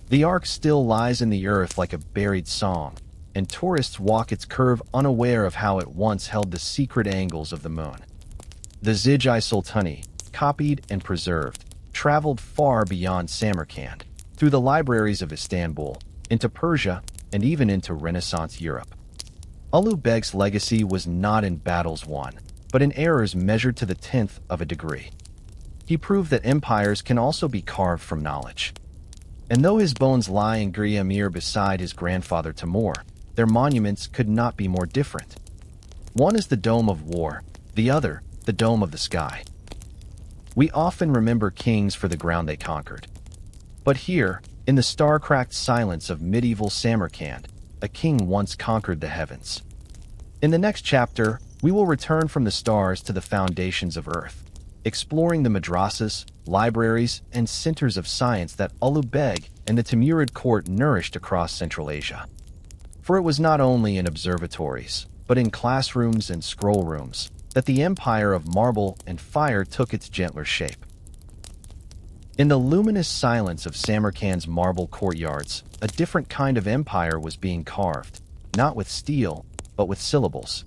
The arc still lies in the earth like a buried song, and tourists walk its curve unaware of how it once held the secret angles of the moon. The Zij-i-Sultani, copied and preserved, traveled far beyond Samarkand, through the libraries of Istanbul, into Persia, and even into Renaissance Europe. Ulu Beg's legacy was not in battles won, but in errors measured to the 10th of a degree. He proved that empires can also be carved from knowledge. And though his bones lie in Gria Mir beside his grandfather Timur, their monuments could not be more different. One is the Dome of War, the other, the Dome of the Sky. We often remember kings for the ground they conquered. But here, in the star-cracked silence of medieval Samarkand, a king once conquered the heavens. In the next chapter, we will return from the stars to the foundations of Earth, exploring the madrasas, libraries, and centers of science that Ulu Beg and the Timurid court nourished across Central Asia. For it was not only in observatories, but in classrooms and scroll rooms, that the empire of marble and fire took its gentler shape. In the luminous silence of Samarkand's marble courtyards, a different kind of empire was being carved, not with steel, but with syllables.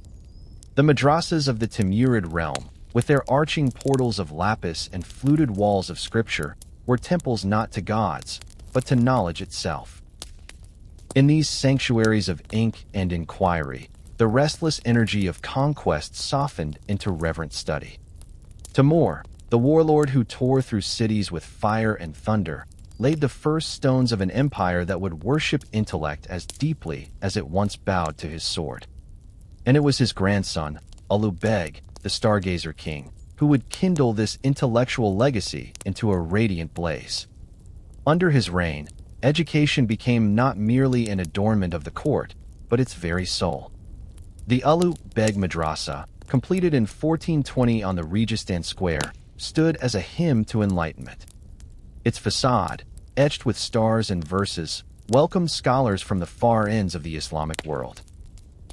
The madrasas of the Timurid realm, with their arching portals of lapis and fluted walls of scripture, were temples not to gods, but to knowledge itself. In these sanctuaries of ink and inquiry, the restless energy of conquest softened into reverent study. Timur, the warlord who tore through cities with fire and thunder, laid the first stones of an empire that would worship intellect as deeply as it once bowed to his sword. And it was his grandson, Ulu Beg, the Stargazer King, who would kindle this intellectual legacy into a radiant blaze. Under his reign, education became not merely an adornment of the court, but its very soul. The Ulu Beg Madrasa, completed in 1420 on the Registan Square, stood as a hymn to enlightenment. Its facade, etched with stars and verses, welcomed scholars from the far ends of the Islamic world.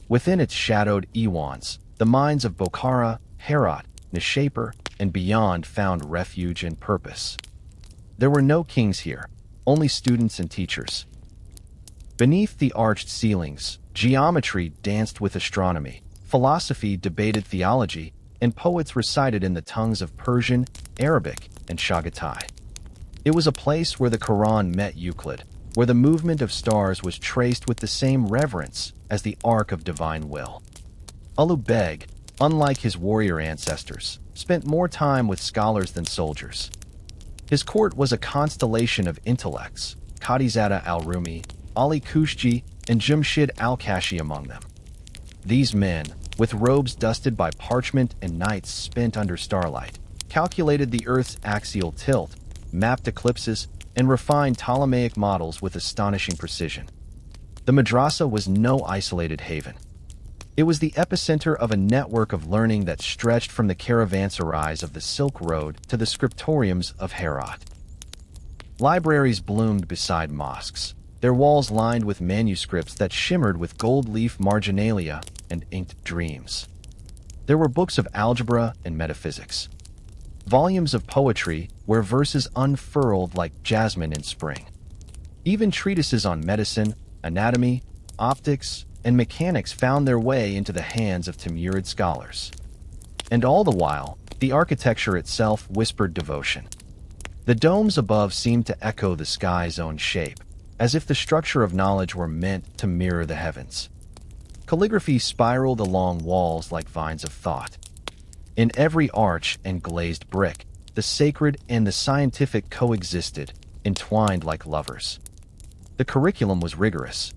Within its shadowed Iwans, the minds of Bokhara, Herat, Nishapur, and beyond found refuge and purpose. There were no kings here, only students and teachers. Beneath the arched ceilings, geometry danced with astronomy, philosophy debated theology, and poets recited in the tongues of Persian, Arabic, and Chagatai. It was a place where the Quran met Euclid, where the movement of stars was traced with the same reverence as the arc of divine will. Ulu Beg, unlike his warrior ancestors, spent more time with scholars than soldiers. His court was a constellation of intellects, Qadizada al-Rumi, Ali Kushji, and Jumshid al-Kashi among them. These men, with robes dusted by parchment and nights spent under starlight, calculated the Earth's axial tilt, mapped eclipses, and refined Ptolemaic models with astonishing precision. The madrasa was no isolated haven. It was the epicenter of a network of learning that stretched from the caravanserais of the Silk Road to the scriptoriums of Herat. Libraries bloomed beside mosques, their walls lined with manuscripts that shimmered with gold-leaf marginalia and inked dreams. There were books of algebra and metaphysics, volumes of poetry where verses unfurled like jasmine in spring. Even treatises on medicine, anatomy, optics, and mechanics found their way into the hands of Timurid scholars. And all the while, the architecture itself whispered devotion. The domes above seemed to echo the sky's own shape, as if the structure of knowledge were meant to mirror the heavens. Calligraphy spiraled along walls like vines of thought. In every arch and glazed brick, the sacred and the scientific coexisted, entwined like lovers. The curriculum was rigorous.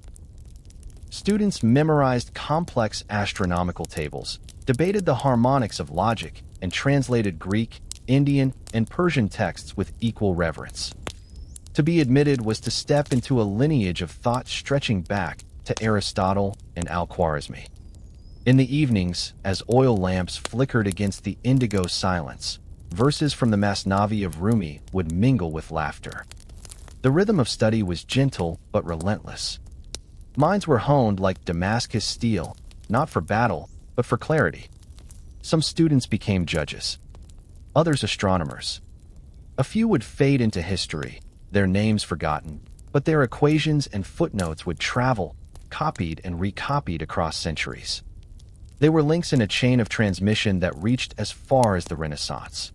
Students memorized complex astronomical tables, debated the harmonics of logic, and translated Greek, Indian, and Persian texts with equal reverence. To be admitted was to step into a lineage of thought stretching back to Aristotle and Al-Khwarizmi. In the evenings, as oil lamps flickered against the indigo silence, verses from the Masnavi of Rumi would mingle with laughter. The rhythm of study was gentle but relentless. Minds were honed like Damascus steel, not for battle, but for clarity. Some students became judges, others astronomers. A few would fade into history, their names forgotten, but their equations and footnotes would travel, copied and recopied across centuries. They were links in a chain of transmission that reached as far as the Renaissance.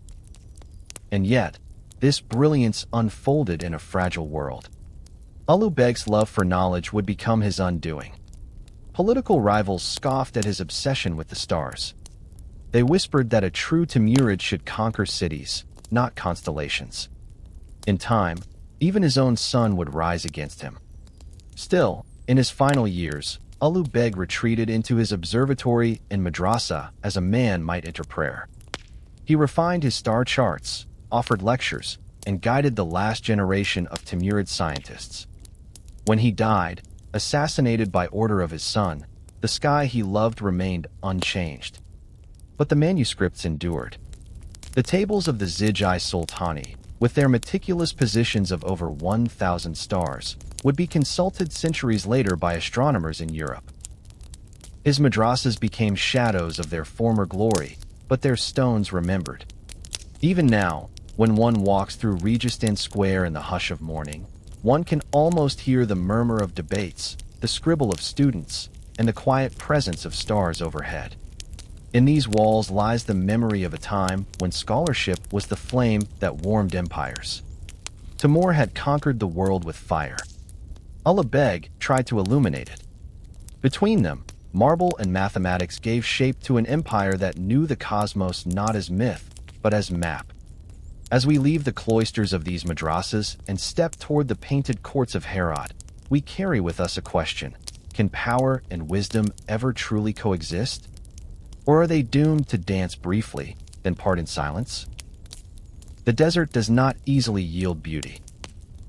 And yet, this brilliance unfolded in a fragile world. Ulu Beg's love for knowledge would become his undoing. Political rivals scoffed at his obsession with the stars. They whispered that a true Timurid should conquer cities, not constellations. In time, even his own son would rise against him. Still, in his final years, Ulu Beg retreated into his observatory and madrasa as a man might enter prayer. He refined his star charts, offered lectures, and guided the last generation of Timurid scientists. When he died, assassinated by order of his son, the sky he loved remained unchanged. But the manuscripts endured. The tables of the Zij-i-Sultani, with their meticulous positions of over 1,000 stars, would be consulted centuries later by astronomers in Europe. His madrasas became shadows of their former glory, but their stones remembered. Even now, when one walks through Registan Square in the hush of morning, one can almost hear the murmur of debates, the scribble of students, and the quiet presence of stars overhead. In these walls lies the memory of a time when scholarship was the flame that warmed empires. Timur had conquered the world with fire. Ulu Beg tried to illuminate it. Between them, marble and mathematics gave shape to an empire that knew the cosmos not as myth, but as map. As we leave the cloisters of these madrasas and step toward the painted courts of Herat, we carry with us a question: can power and wisdom ever truly coexist? Or are they doomed to dance briefly, then part in silence? The desert does not easily yield beauty.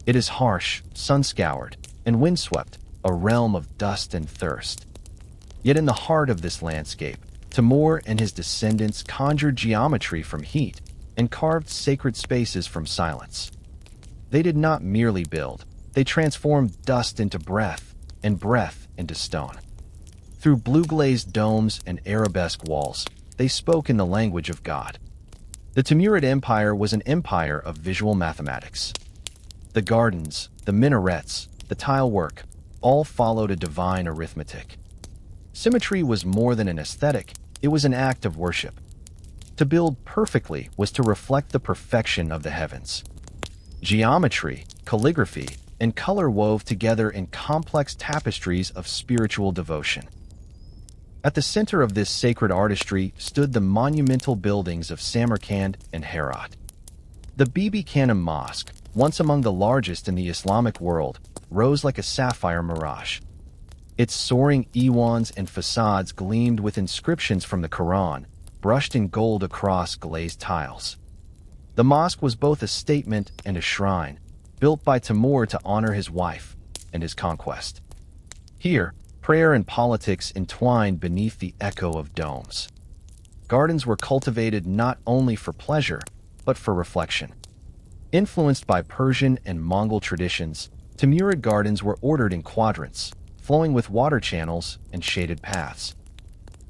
It is harsh, sun-scoured, and windswept, a realm of dust and thirst. Yet in the heart of this landscape, Timur and his descendants conjured geometry from heat and carved sacred spaces from silence. They did not merely build, they transformed dust into breath, and breath into stone. Through blue-glazed domes and arabesque walls, they spoke in the language of God. The Timurid Empire was an empire of visual mathematics. The gardens, the minarets, the tile work, all followed a divine arithmetic. Symmetry was more than an aesthetic, it was an act of worship. To build perfectly was to reflect the perfection of the heavens. Geometry, calligraphy, and color wove together in complex tapestries of spiritual devotion. At the center of this sacred artistry stood the monumental buildings of Samarkand and Herat. The Bibi Khanum Mosque, once among the largest in the Islamic world, rose like a sapphire mirage. Its soaring iwans and facades gleamed with inscriptions from the Quran, brushed in gold across glazed tiles. The mosque was both a statement and a shrine, built by Timur to honor his wife and his conquest. Here, prayer and politics entwined beneath the echo of domes. Gardens were cultivated not only for pleasure, but for reflection. Influenced by Persian and Mongol traditions, Timurid gardens were ordered in quadrants, flowing with water channels and shaded paths.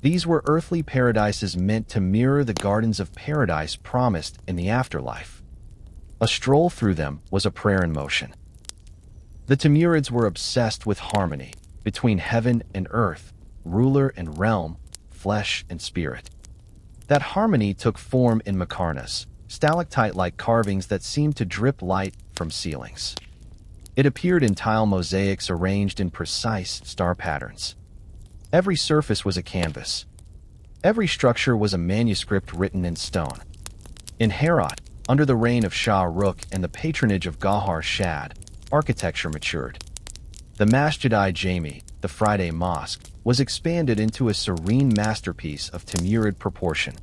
These were earthly paradises meant to mirror the gardens of paradise promised in the afterlife. A stroll through them was a prayer in motion. The Timurids were obsessed with harmony between heaven and earth, ruler and realm, flesh and spirit. That harmony took form in makarnas, stalactite-like carvings that seemed to drip light from ceilings. It appeared in tile mosaics arranged in precise star patterns. Every surface was a canvas. Every structure was a manuscript written in stone. In Herat, under the reign of Shah Rukh and the patronage of Gahar Shad, architecture matured. The Masjid-i-Jami, the Friday Mosque, was expanded into a serene masterpiece of Timurid proportion.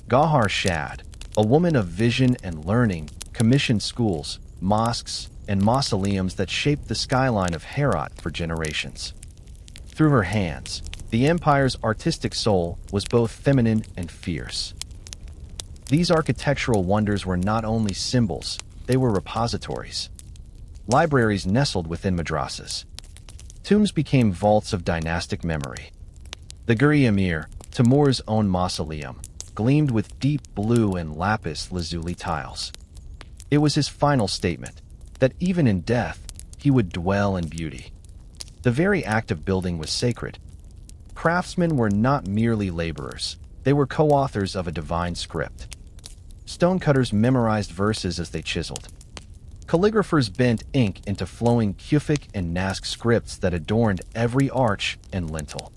Gahar Shad, a woman of vision and learning, commissioned schools, mosques, and mausoleums that shaped the skyline of Herat for generations. Through her hands, the empire's artistic soul was both feminine and fierce. These architectural wonders were not only symbols, they were repositories. Libraries nestled within madrasas. Tombs became vaults of dynastic memory. The Guri Emir, Timur's own mausoleum, gleamed with deep blue and lapis lazuli tiles. It was his final statement, that even in death, he would dwell in beauty. The very act of building was sacred. Craftsmen were not merely laborers, they were co-authors of a divine script. Stonecutters memorized verses as they chiseled. Calligraphers bent ink into flowing Kufic and Naskh scripts that adorned every arch and lintel.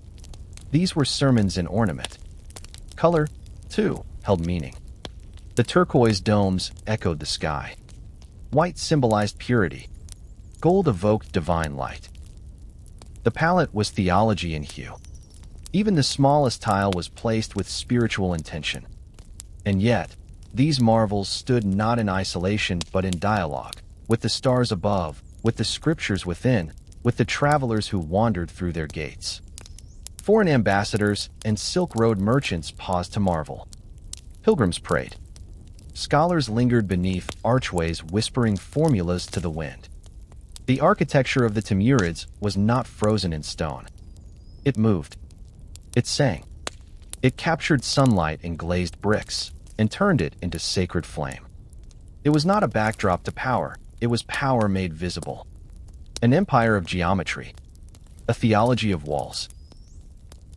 These were sermons in ornament. Color, too, held meaning. The turquoise domes echoed the sky. White symbolized purity. Gold evoked divine light. The palette was theology in hue. Even the smallest tile was placed with spiritual intention. And yet, these marvels stood not in isolation but in dialogue, with the stars above, with the scriptures within, with the travelers who wandered through their gates. Foreign ambassadors and Silk Road merchants paused to marvel. Pilgrims prayed. Scholars lingered beneath archways whispering formulas to the wind. The architecture of the Timurids was not frozen in stone. It moved. It sang. It captured sunlight in glazed bricks and turned it into sacred flame. It was not a backdrop to power, it was power made visible. An empire of geometry. A theology of walls.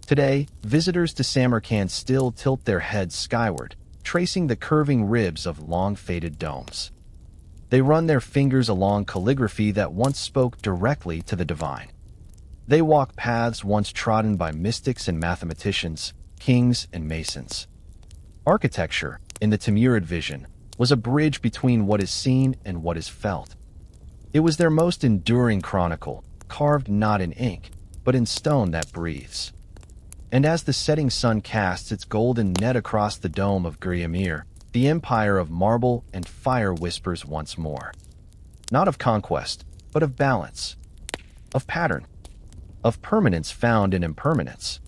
Today, visitors to Samarkand still tilt their heads skyward, tracing the curving ribs of long-faded domes. They run their fingers along calligraphy that once spoke directly to the divine. They walk paths once trodden by mystics and mathematicians, kings and masons. Architecture, in the Timurid vision, was a bridge between what is seen and what is felt. It was their most enduring chronicle, carved not in ink, but in stone that breathes. And as the setting sun casts its golden net across the dome of Guri Emir, the empire of marble and fire whispers once more. Not of conquest, but of balance, of pattern, of permanence found in impermanence.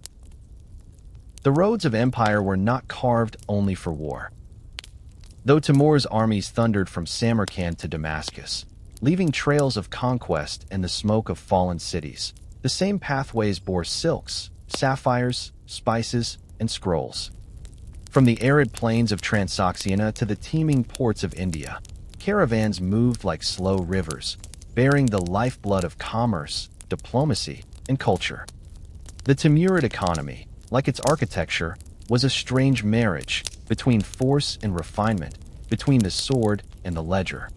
The roads of empire were not carved only for war. Though Timur's armies thundered from Samarkand to Damascus, leaving trails of conquest and the smoke of fallen cities, the same pathways bore silks, sapphires, spices, and scrolls. From the arid plains of Transoxiana to the teeming ports of India, caravans moved like slow rivers, bearing the lifeblood of commerce, diplomacy, and culture. The Timurid economy, like its architecture, was a strange marriage between force and refinement, between the sword and the ledger.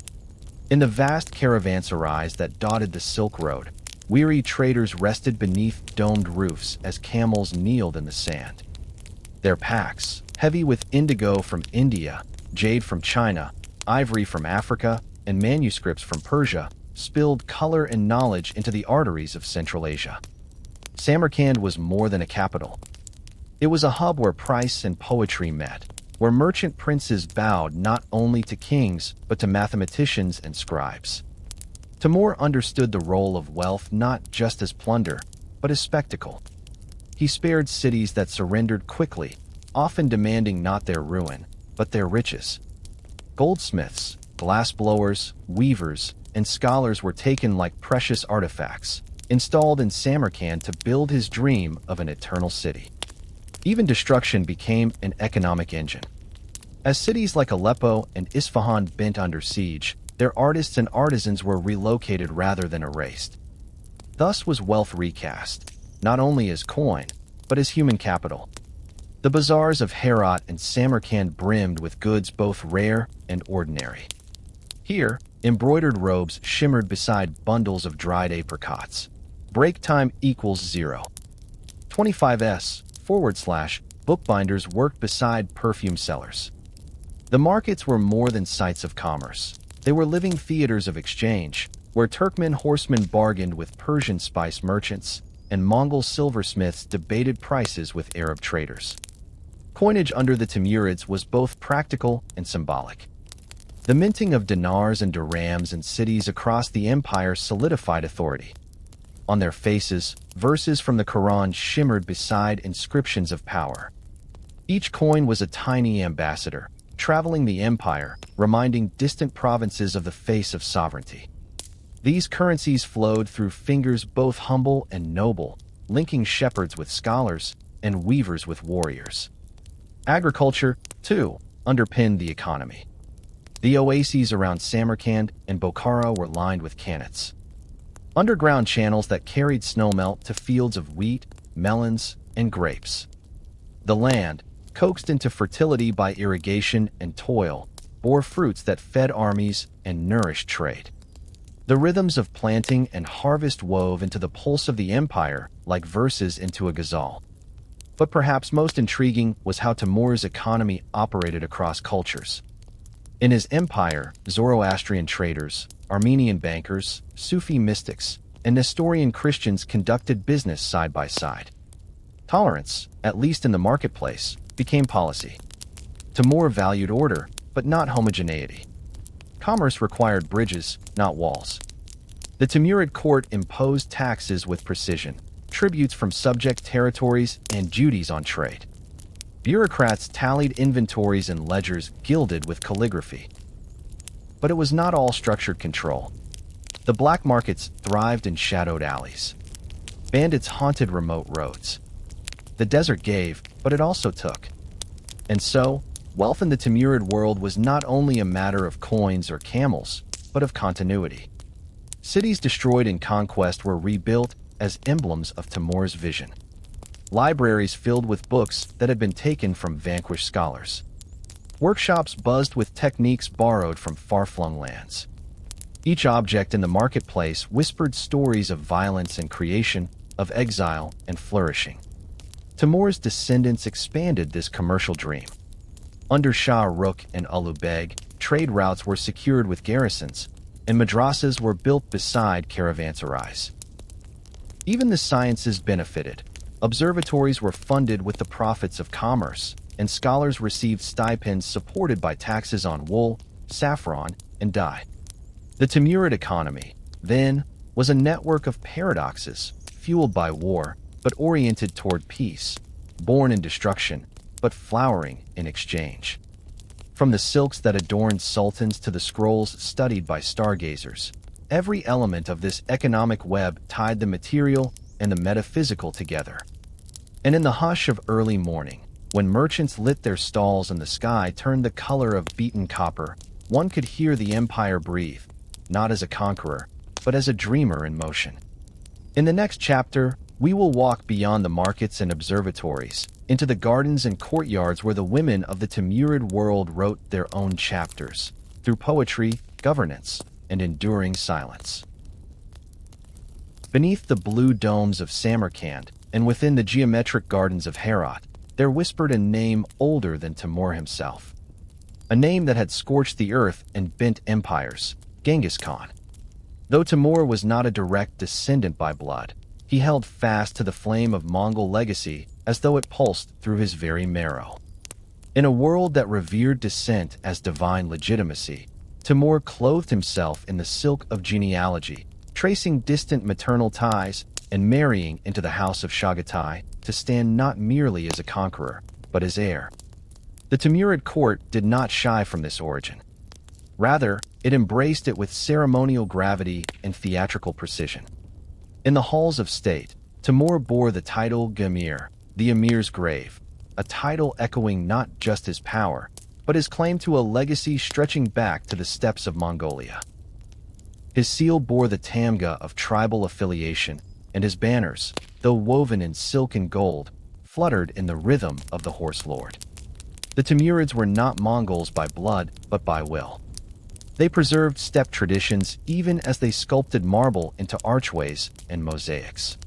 In the vast caravanserais that dotted the Silk Road, weary traders rested beneath domed roofs as camels kneeled in the sand. Their packs, heavy with indigo from India, jade from China, ivory from Africa, and manuscripts from Persia, spilled color and knowledge into the arteries of Central Asia. Samarkand was more than a capital. It was a hub where price and poetry met, where merchant princes bowed not only to kings but to mathematicians and scribes. Timur understood the role of wealth not just as plunder, but as spectacle. He spared cities that surrendered quickly, often demanding not their ruin, but their riches. Goldsmiths, glassblowers, weavers, and scholars were taken like precious artifacts, installed in Samarkand to build his dream of an eternal city. Even destruction became an economic engine. As cities like Aleppo and Isfahan bent under siege, their artists and artisans were relocated rather than erased. Thus was wealth recast, not only as coin, but as human capital. The bazaars of Herat and Samarkand brimmed with goods both rare and ordinary. Here, embroidered robes shimmered beside bundles of dried apricots. Break time equals 0. 25s/ bookbinders worked beside perfume sellers. The markets were more than sites of commerce. They were living theaters of exchange, where Turkmen horsemen bargained with Persian spice merchants, and Mongol silversmiths debated prices with Arab traders. Coinage under the Timurids was both practical and symbolic. The minting of dinars and dirhams in cities across the empire solidified authority. On their faces, verses from the Quran shimmered beside inscriptions of power. Each coin was a tiny ambassador, traveling the empire, reminding distant provinces of the face of sovereignty. These currencies flowed through fingers both humble and noble, linking shepherds with scholars and weavers with warriors. Agriculture, too, underpinned the economy. The oases around Samarkand and Bokhara were lined with qanats, underground channels that carried snowmelt to fields of wheat, melons, and grapes. The land, coaxed into fertility by irrigation and toil, bore fruits that fed armies and nourished trade. The rhythms of planting and harvest wove into the pulse of the empire like verses into a ghazal. But perhaps most intriguing was how Timur's economy operated across cultures. In his empire, Zoroastrian traders, Armenian bankers, Sufi mystics, and Nestorian Christians conducted business side by side. Tolerance, at least in the marketplace, became policy. Timur valued order, but not homogeneity. Commerce required bridges, not walls. The Timurid court imposed taxes with precision, tributes from subject territories, and duties on trade. Bureaucrats tallied inventories and ledgers gilded with calligraphy. But it was not all structured control. The black markets thrived in shadowed alleys. Bandits haunted remote roads. The desert gave, but it also took. And so, wealth in the Timurid world was not only a matter of coins or camels, but of continuity. Cities destroyed in conquest were rebuilt as emblems of Timur's vision. Libraries filled with books that had been taken from vanquished scholars. Workshops buzzed with techniques borrowed from far-flung lands. Each object in the marketplace whispered stories of violence and creation, of exile and flourishing. Timur's descendants expanded this commercial dream. Under Shah Rukh and Ulu Beg, trade routes were secured with garrisons, and madrasas were built beside caravanserais. Even the sciences benefited. Observatories were funded with the profits of commerce, and scholars received stipends supported by taxes on wool, saffron, and dye. The Timurid economy, then, was a network of paradoxes, fueled by war, but oriented toward peace, born in destruction, but flowering in exchange. From the silks that adorned sultans to the scrolls studied by stargazers, every element of this economic web tied the material and the metaphysical together. And in the hush of early morning, when merchants lit their stalls and the sky turned the color of beaten copper, one could hear the empire breathe, not as a conqueror, but as a dreamer in motion. In the next chapter, we will walk beyond the markets and observatories, into the gardens and courtyards where the women of the Timurid world wrote their own chapters, through poetry, governance, and enduring silence. Beneath the blue domes of Samarkand, and within the geometric gardens of Herat, there whispered a name older than Timur himself. A name that had scorched the earth and bent empires, Genghis Khan. Though Timur was not a direct descendant by blood, he He held fast to the flame of Mongol legacy as though it pulsed through his very marrow. In a world that revered descent as divine legitimacy, Timur clothed himself in the silk of genealogy, tracing distant maternal ties and marrying into the house of Chagatai to stand not merely as a conqueror, but as heir. The Timurid court did not shy from this origin. Rather, it embraced it with ceremonial gravity and theatrical precision. In the halls of state, Timur bore the title Gamir, the emir's grave, a title echoing not just his power, but his claim to a legacy stretching back to the steppes of Mongolia. His seal bore the tamga of tribal affiliation, and his banners, though woven in silk and gold, fluttered in the rhythm of the horse lord. The Timurids were not Mongols by blood, but by will. They preserved steppe traditions even as they sculpted marble into archways and mosaics.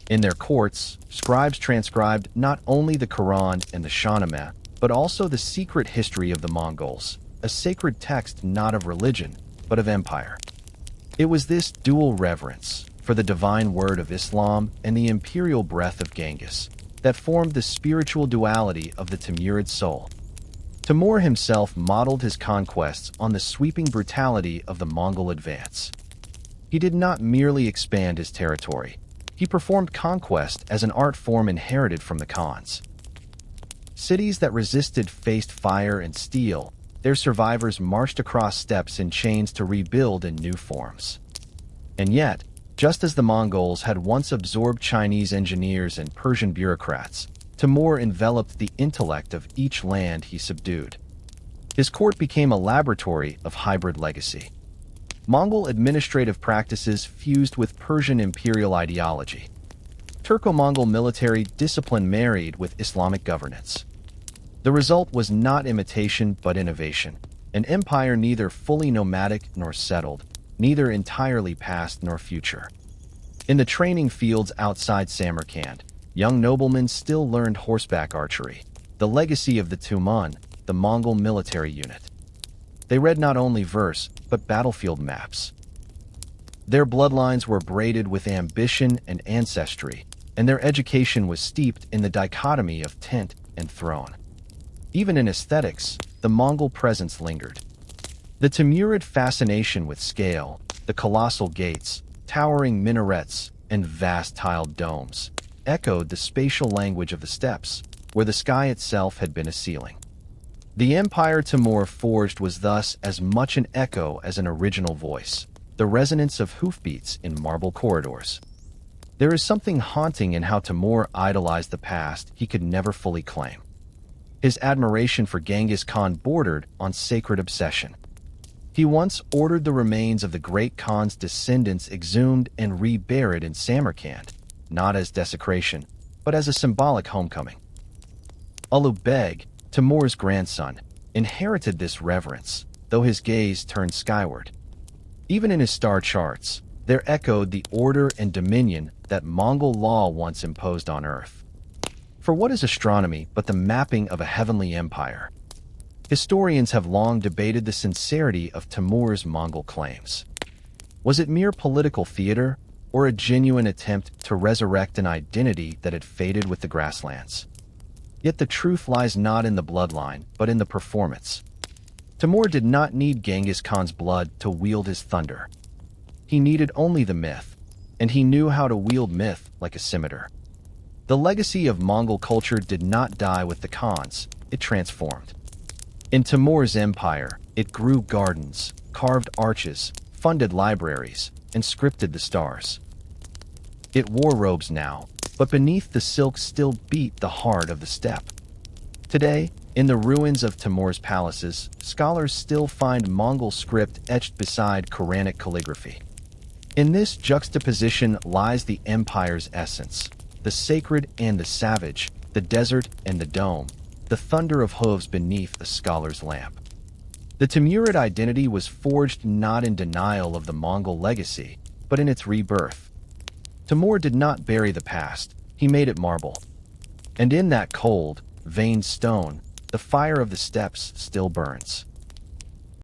In their courts, scribes transcribed not only the Quran and the Shahnameh, but also the secret history of the Mongols, a sacred text not of religion, but of empire. It was this dual reverence for the divine word of Islam and the imperial breath of Genghis that formed the spiritual duality of the Timurid soul. Timur himself modeled his conquests on the sweeping brutality of the Mongol advance. He did not merely expand his territory. He performed conquest as an art form inherited from the Khans. Cities that resisted faced fire and steel. Their survivors marched across steppes in chains to rebuild in new forms. And yet, just as the Mongols had once absorbed Chinese engineers and Persian bureaucrats, Timur enveloped the intellect of each land he subdued. His court became a laboratory of hybrid legacy. Mongol administrative practices fused with Persian imperial ideology. Turco-Mongol military discipline married with Islamic governance. The result was not imitation but innovation, an empire neither fully nomadic nor settled, neither entirely past nor future. In the training fields outside Samarkand, young noblemen still learned horseback archery, the legacy of the Tumen, the Mongol military unit. They read not only verse, but battlefield maps. Their bloodlines were braided with ambition and ancestry, and their education was steeped in the dichotomy of tent and throne. Even in aesthetics, the Mongol presence lingered. The Timurid fascination with scale, the colossal gates, towering minarets, and vast tiled domes, echoed the spatial language of the steppes, where the sky itself had been a ceiling. The empire Timur forged was thus as much an echo as an original voice, the resonance of hoofbeats in marble corridors. There is something haunting in how Timur idolized the past he could never fully claim. His admiration for Genghis Khan bordered on sacred obsession. He once ordered the remains of the great Khan's descendants exhumed and reburied in Samarkand, not as desecration, but as a symbolic homecoming. Ulugh Beg, Timur's grandson, inherited this reverence, though his gaze turned skyward. Even in his star charts, there echoed the order and dominion that Mongol law once imposed on Earth. For what is astronomy but the mapping of a heavenly empire? Historians have long debated the sincerity of Timur's Mongol claims. Was it mere political theater, or a genuine attempt to resurrect an identity that had faded with the grasslands? Yet the truth lies not in the bloodline, but in the performance. Timur did not need Genghis Khan's blood to wield his thunder. He needed only the myth, and he knew how to wield myth like a scimitar. The legacy of Mongol culture did not die with the Khans, it transformed. In Timur's empire, it grew gardens, carved arches, funded libraries, and scripted the stars. It wore robes now, but beneath the silk still beat the heart of the steppe. Today, in the ruins of Timur's palaces, scholars still find Mongol script etched beside Quranic calligraphy. In this juxtaposition lies the empire's essence, the sacred and the savage, the desert and the dome, the thunder of hooves beneath a scholar's lamp. The Timurid identity was forged not in denial of the Mongol legacy, but in its rebirth. Timur did not bury the past, he made it marble. And in that cold, veined stone, the fire of the steppes still burns.